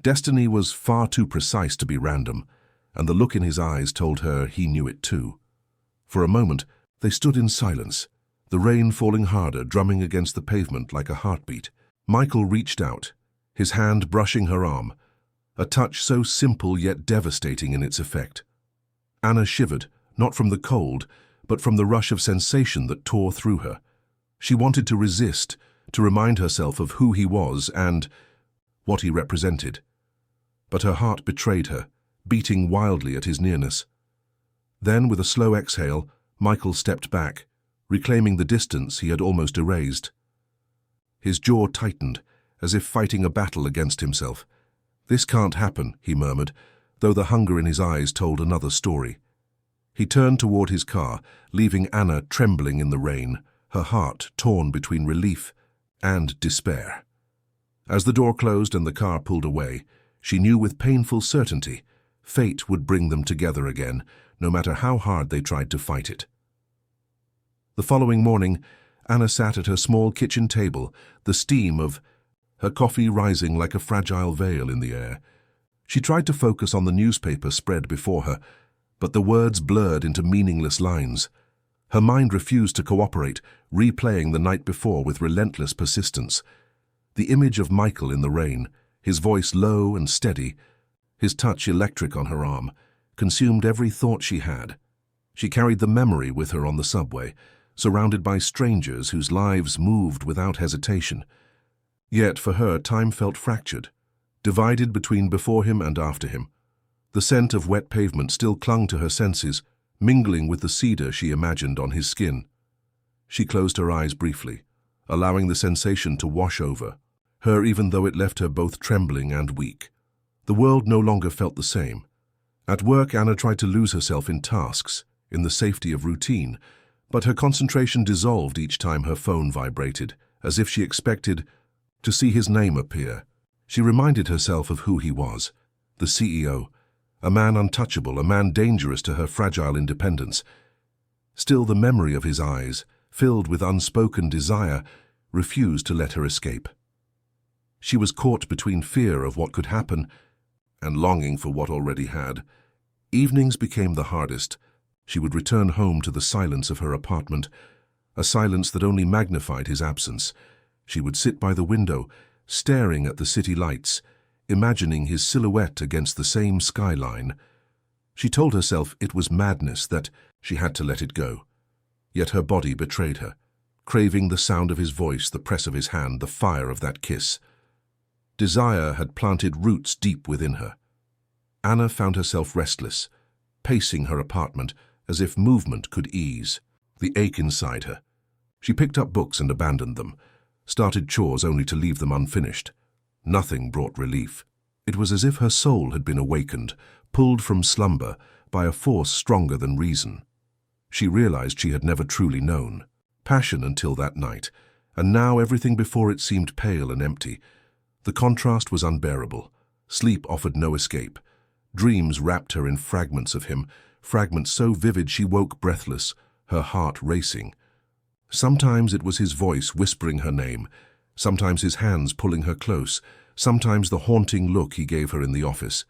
Destiny was far too precise to be random, and the look in his eyes told her he knew it too. For a moment, they stood in silence, the rain falling harder, drumming against the pavement like a heartbeat. Michael reached out, his hand brushing her arm, a touch so simple yet devastating in its effect. Anna shivered, not from the cold, but from the rush of sensation that tore through her. She wanted to resist, to remind herself of who he was and what he represented. But her heart betrayed her, beating wildly at his nearness. Then, with a slow exhale, Michael stepped back, reclaiming the distance he had almost erased. His jaw tightened, as if fighting a battle against himself. "This can't happen," he murmured, though the hunger in his eyes told another story. He turned toward his car, leaving Anna trembling in the rain, her heart torn between relief and despair. As the door closed and the car pulled away, she knew with painful certainty fate would bring them together again, no matter how hard they tried to fight it. The following morning, Anna sat at her small kitchen table, the steam of her coffee rising like a fragile veil in the air. She tried to focus on the newspaper spread before her, but the words blurred into meaningless lines. Her mind refused to cooperate, replaying the night before with relentless persistence. The image of Michael in the rain, his voice low and steady, his touch electric on her arm, consumed every thought she had. She carried the memory with her on the subway, surrounded by strangers whose lives moved without hesitation. Yet for her, time felt fractured, divided between before him and after him. The scent of wet pavement still clung to her senses, mingling with the cedar she imagined on his skin. She closed her eyes briefly, allowing the sensation to wash over her even though it left her both trembling and weak. The world no longer felt the same. At work, Anna tried to lose herself in tasks, in the safety of routine, but her concentration dissolved each time her phone vibrated, as if she expected to see his name appear. She reminded herself of who he was, the CEO, a man untouchable, a man dangerous to her fragile independence. Still, the memory of his eyes, filled with unspoken desire, refused to let her escape. She was caught between fear of what could happen and longing for what already had. Evenings became the hardest. She would return home to the silence of her apartment, a silence that only magnified his absence. She would sit by the window, staring at the city lights, imagining his silhouette against the same skyline. She told herself it was madness, that she had to let it go. Yet her body betrayed her, craving the sound of his voice, the press of his hand, the fire of that kiss. Desire had planted roots deep within her. Anna found herself restless, pacing her apartment as if movement could ease the ache inside her. She picked up books and abandoned them, started chores only to leave them unfinished. Nothing brought relief. It was as if her soul had been awakened, pulled from slumber by a force stronger than reason. She realized she had never truly known passion until that night, and now everything before it seemed pale and empty. The contrast was unbearable. Sleep offered no escape. Dreams wrapped her in fragments of him, fragments so vivid she woke breathless, her heart racing. Sometimes it was his voice whispering her name, sometimes his hands pulling her close, sometimes the haunting look he gave her in the office.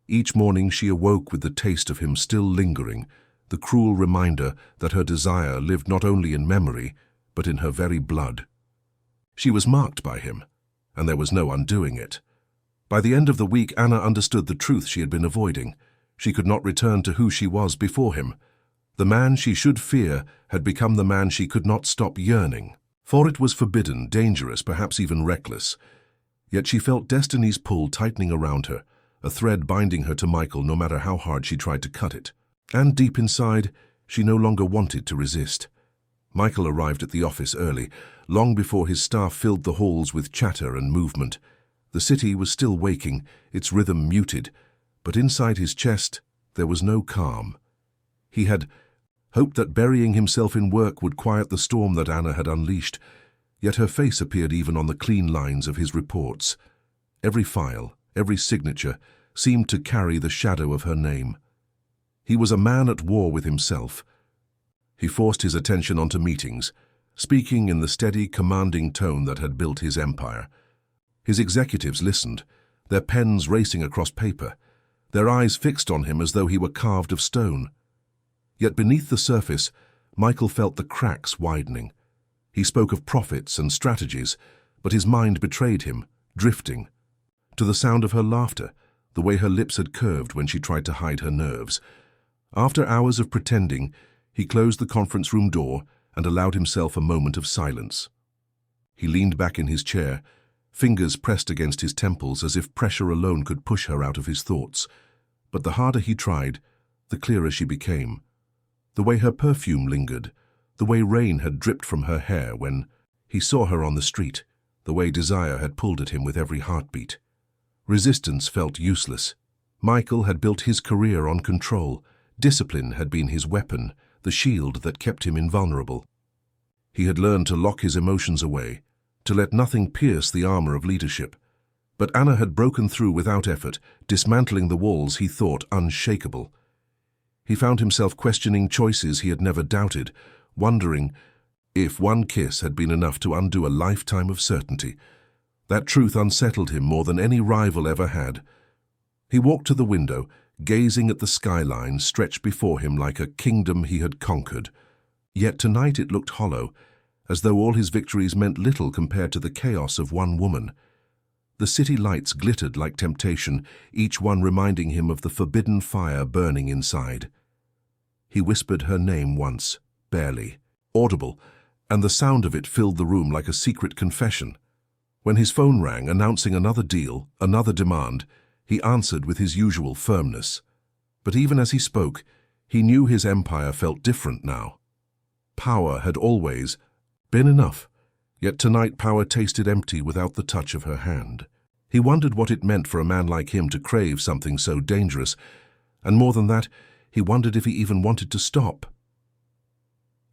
Each morning she awoke with the taste of him still lingering, the cruel reminder that her desire lived not only in memory, but in her very blood. She was marked by him, and there was no undoing it. By the end of the week, Anna understood the truth she had been avoiding. She could not return to who she was before him. The man she should fear had become the man she could not stop yearning. For it was forbidden, dangerous, perhaps even reckless. Yet she felt destiny's pull tightening around her, a thread binding her to Michael no matter how hard she tried to cut it. And deep inside, she no longer wanted to resist. Michael arrived at the office early, long before his staff filled the halls with chatter and movement. The city was still waking, its rhythm muted, but inside his chest there was no calm. He had hoped that burying himself in work would quiet the storm that Anna had unleashed, yet her face appeared even on the clean lines of his reports. Every file, every signature, seemed to carry the shadow of her name. He was a man at war with himself. He forced his attention onto meetings, speaking in the steady, commanding tone that had built his empire. His executives listened, their pens racing across paper, their eyes fixed on him as though he were carved of stone. Yet beneath the surface, Michael felt the cracks widening. He spoke of profits and strategies, but his mind betrayed him, drifting. To the sound of her laughter, the way her lips had curved when she tried to hide her nerves. After hours of pretending, he closed the conference room door and allowed himself a moment of silence. He leaned back in his chair, fingers pressed against his temples as if pressure alone could push her out of his thoughts. But the harder he tried, the clearer she became. The way her perfume lingered, the way rain had dripped from her hair when he saw her on the street, the way desire had pulled at him with every heartbeat. Resistance felt useless. Michael had built his career on control. Discipline had been his weapon, the shield that kept him invulnerable. He had learned to lock his emotions away, to let nothing pierce the armor of leadership. But Anna had broken through without effort, dismantling the walls he thought unshakable. He found himself questioning choices he had never doubted, wondering if one kiss had been enough to undo a lifetime of certainty. That truth unsettled him more than any rival ever had. He walked to the window, gazing at the skyline stretched before him like a kingdom he had conquered. Yet tonight it looked hollow, as though all his victories meant little compared to the chaos of one woman. The city lights glittered like temptation, each one reminding him of the forbidden fire burning inside. He whispered her name once, barely, audible, and the sound of it filled the room like a secret confession. When his phone rang, announcing another deal, another demand, he answered with his usual firmness. But even as he spoke, he knew his empire felt different now. Power had always been enough, yet tonight power tasted empty without the touch of her hand. He wondered what it meant for a man like him to crave something so dangerous, and more than that, he wondered if he even wanted to stop.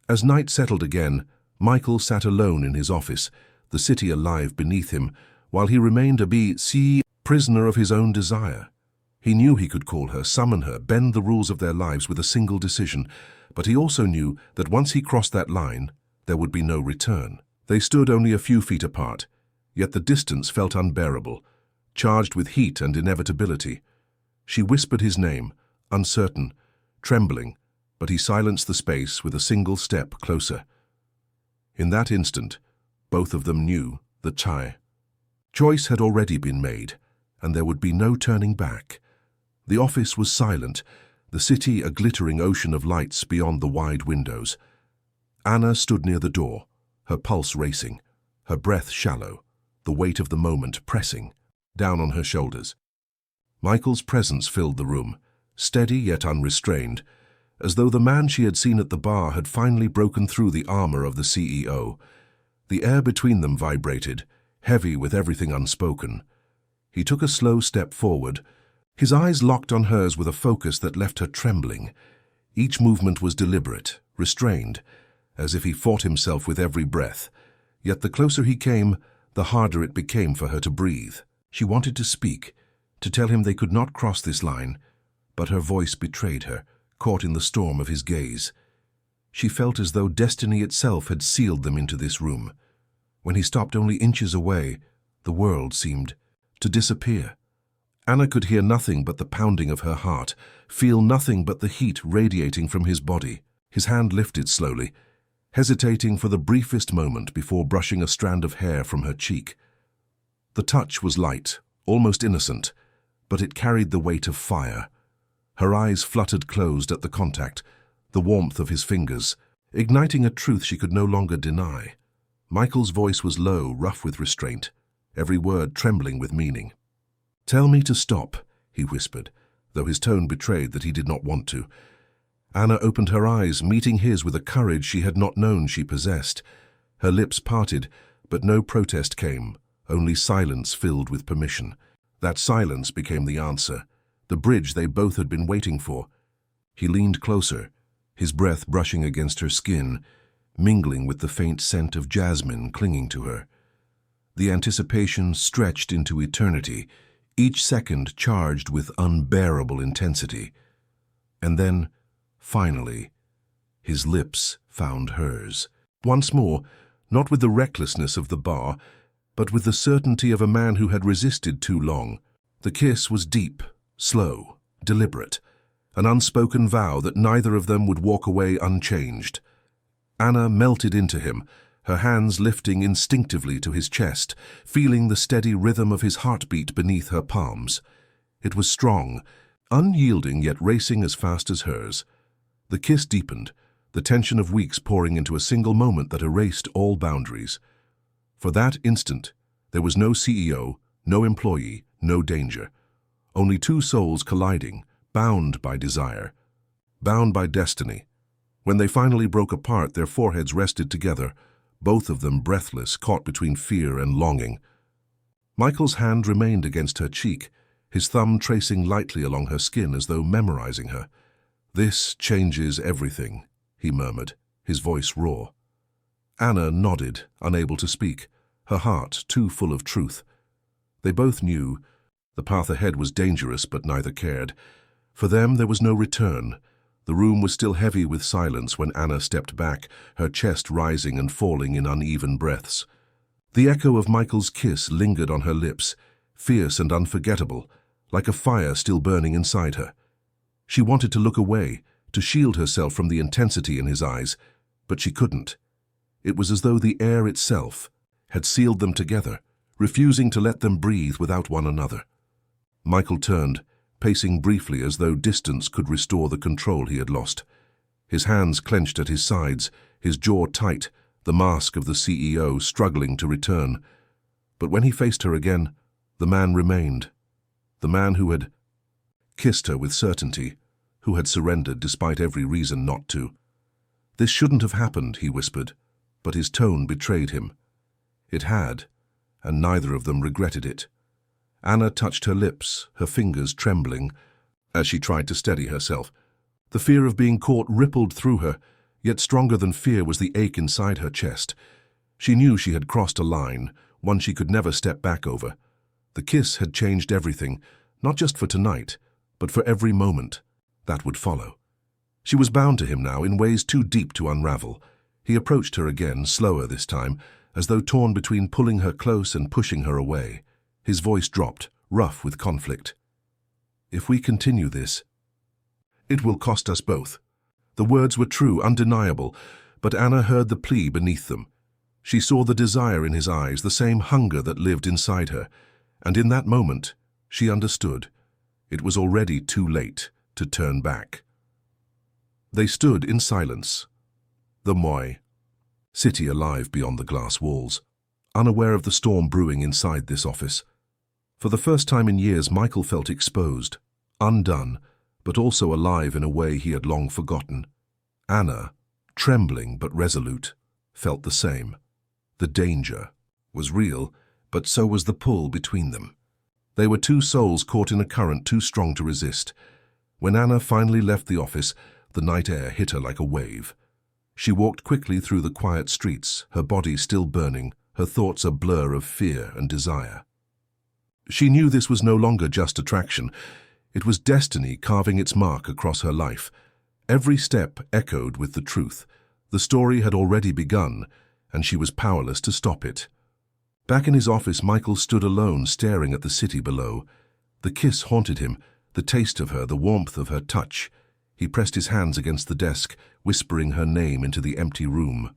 As night settled again, Michael sat alone in his office, the city alive beneath him, while he remained a prisoner of his own desire. He knew he could call her, summon her, bend the rules of their lives with a single decision, but he also knew that once he crossed that line, there would be no return. They stood only a few feet apart, yet the distance felt unbearable, charged with heat and inevitability. She whispered his name, uncertain, trembling, but he silenced the space with a single step closer. In that instant, both of them knew the choice had already been made, and there would be no turning back. The office was silent, the city a glittering ocean of lights beyond the wide windows. Anna stood near the door, her pulse racing, her breath shallow, the weight of the moment pressing down on her shoulders. Michael's presence filled the room, steady yet unrestrained, as though the man she had seen at the bar had finally broken through the armor of the CEO. The air between them vibrated, heavy with everything unspoken. He took a slow step forward, his eyes locked on hers with a focus that left her trembling. Each movement was deliberate, restrained, as if he fought himself with every breath. Yet the closer he came, the harder it became for her to breathe. She wanted to speak, to tell him they could not cross this line, but her voice betrayed her, caught in the storm of his gaze. She felt as though destiny itself had sealed them into this room. When he stopped only inches away, the world seemed to disappear. Anna could hear nothing but the pounding of her heart, feel nothing but the heat radiating from his body. His hand lifted slowly, hesitating for the briefest moment before brushing a strand of hair from her cheek. The touch was light, almost innocent, but it carried the weight of fire. Her eyes fluttered closed at the contact, the warmth of his fingers, igniting a truth she could no longer deny. Michael's voice was low, rough with restraint, every word trembling with meaning. "Tell me to stop," he whispered, though his tone betrayed that he did not want to. Anna opened her eyes, meeting his with a courage she had not known she possessed. Her lips parted, but no protest came, only silence filled with permission. That silence became the answer, the bridge they both had been waiting for. He leaned closer, his breath brushing against her skin, mingling with the faint scent of jasmine clinging to her. The anticipation stretched into eternity, each second charged with unbearable intensity. And then, finally, his lips found hers. Once more, not with the recklessness of the bar, but with the certainty of a man who had resisted too long. The kiss was deep, slow, deliberate, an unspoken vow that neither of them would walk away unchanged. Anna melted into him, her hands lifting instinctively to his chest, feeling the steady rhythm of his heartbeat beneath her palms. It was strong, unyielding yet racing as fast as hers. The kiss deepened, the tension of weeks pouring into a single moment that erased all boundaries. For that instant, there was no CEO, no employee, no danger. Only two souls colliding, bound by desire, bound by destiny. When they finally broke apart, their foreheads rested together, both of them breathless, caught between fear and longing. Michael's hand remained against her cheek, his thumb tracing lightly along her skin as though memorizing her. "This changes everything," he murmured, his voice raw. Anna nodded, unable to speak, her heart too full of truth. They both knew the path ahead was dangerous, but neither cared. For them there was no return. The room was still heavy with silence when Anna stepped back, her chest rising and falling in uneven breaths. The echo of Michael's kiss lingered on her lips, fierce and unforgettable, like a fire still burning inside her. She wanted to look away, to shield herself from the intensity in his eyes, but she couldn't. It was as though the air itself had sealed them together, refusing to let them breathe without one another. Michael turned, pacing briefly as though distance could restore the control he had lost. His hands clenched at his sides, his jaw tight, the mask of the CEO struggling to return. But when he faced her again, the man remained. The man who had kissed her with certainty, who had surrendered despite every reason not to. "This shouldn't have happened," he whispered, but his tone betrayed him. It had, and neither of them regretted it. Anna touched her lips, her fingers trembling, as she tried to steady herself. The fear of being caught rippled through her, yet stronger than fear was the ache inside her chest. She knew she had crossed a line, one she could never step back over. The kiss had changed everything, not just for tonight, but for every moment that would follow. She was bound to him now in ways too deep to unravel. He approached her again, slower this time, as though torn between pulling her close and pushing her away. His voice dropped, rough with conflict. "If we continue this, it will cost us both." The words were true, undeniable, but Anna heard the plea beneath them. She saw the desire in his eyes, the same hunger that lived inside her, and in that moment, she understood. It was already too late to turn back. They stood in silence. The Moi city alive beyond the glass walls, unaware of the storm brewing inside this office. For the first time in years, Michael felt exposed, undone, but also alive in a way he had long forgotten. Anna, trembling but resolute, felt the same. The danger was real, but so was the pull between them. They were two souls caught in a current too strong to resist. When Anna finally left the office, the night air hit her like a wave. She walked quickly through the quiet streets, her body still burning, her thoughts a blur of fear and desire. She knew this was no longer just attraction. It was destiny carving its mark across her life. Every step echoed with the truth. The story had already begun, and she was powerless to stop it. Back in his office, Michael stood alone, staring at the city below. The kiss haunted him, the taste of her, the warmth of her touch. He pressed his hands against the desk, whispering her name into the empty room.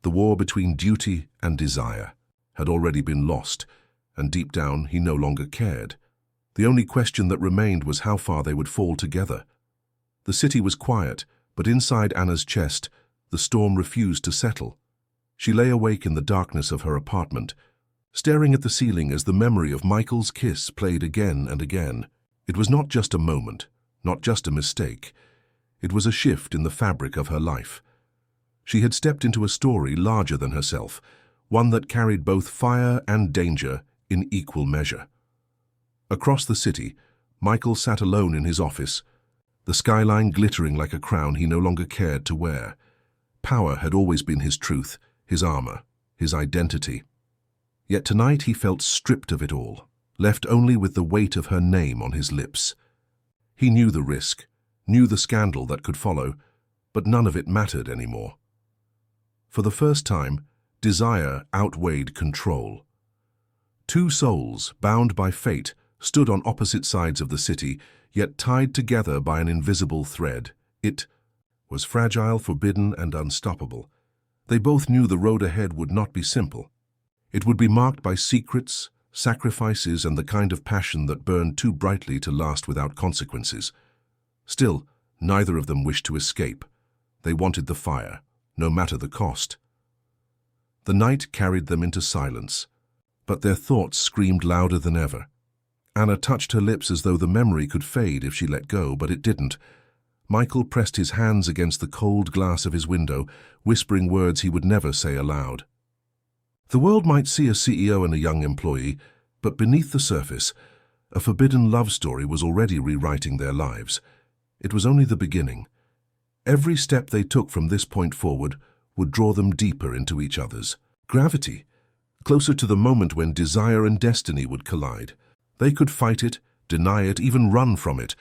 The war between duty and desire had already been lost, and deep down he no longer cared. The only question that remained was how far they would fall together. The city was quiet, but inside Anna's chest, the storm refused to settle. She lay awake in the darkness of her apartment, staring at the ceiling as the memory of Michael's kiss played again and again. It was not just a moment, not just a mistake. It was a shift in the fabric of her life. She had stepped into a story larger than herself, one that carried both fire and danger in equal measure. Across the city, Michael sat alone in his office, the skyline glittering like a crown he no longer cared to wear. Power had always been his truth, his armor, his identity. Yet tonight he felt stripped of it all, left only with the weight of her name on his lips. He knew the risk, knew the scandal that could follow, but none of it mattered anymore. For the first time, desire outweighed control. Two souls, bound by fate, stood on opposite sides of the city, yet tied together by an invisible thread. It was fragile, forbidden, and unstoppable. They both knew the road ahead would not be simple. It would be marked by secrets, sacrifices, and the kind of passion that burned too brightly to last without consequences. Still, neither of them wished to escape. They wanted the fire, no matter the cost. The night carried them into silence, but their thoughts screamed louder than ever. Anna touched her lips as though the memory could fade if she let go, but it didn't. Michael pressed his hands against the cold glass of his window, whispering words he would never say aloud. The world might see a CEO and a young employee, but beneath the surface, a forbidden love story was already rewriting their lives. It was only the beginning. Every step they took from this point forward would draw them deeper into each other's gravity, closer to the moment when desire and destiny would collide. They could fight it, deny it, even run from it,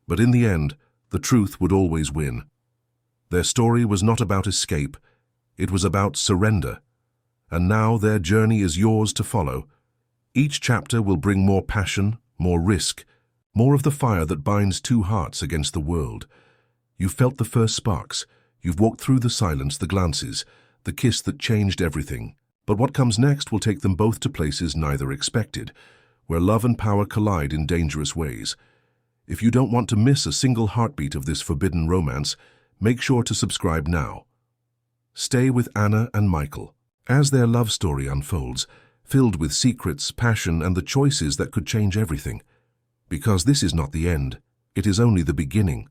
but in the end, the truth would always win. Their story was not about escape, it was about surrender. And now their journey is yours to follow. Each chapter will bring more passion, more risk, more of the fire that binds two hearts against the world. You've felt the first sparks, you've walked through the silence, the glances, the kiss that changed everything. But what comes next will take them both to places neither expected, where love and power collide in dangerous ways. If you don't want to miss a single heartbeat of this forbidden romance, make sure to subscribe now. Stay with Anna and Michael as their love story unfolds, filled with secrets, passion, and the choices that could change everything. Because this is not the end, it is only the beginning.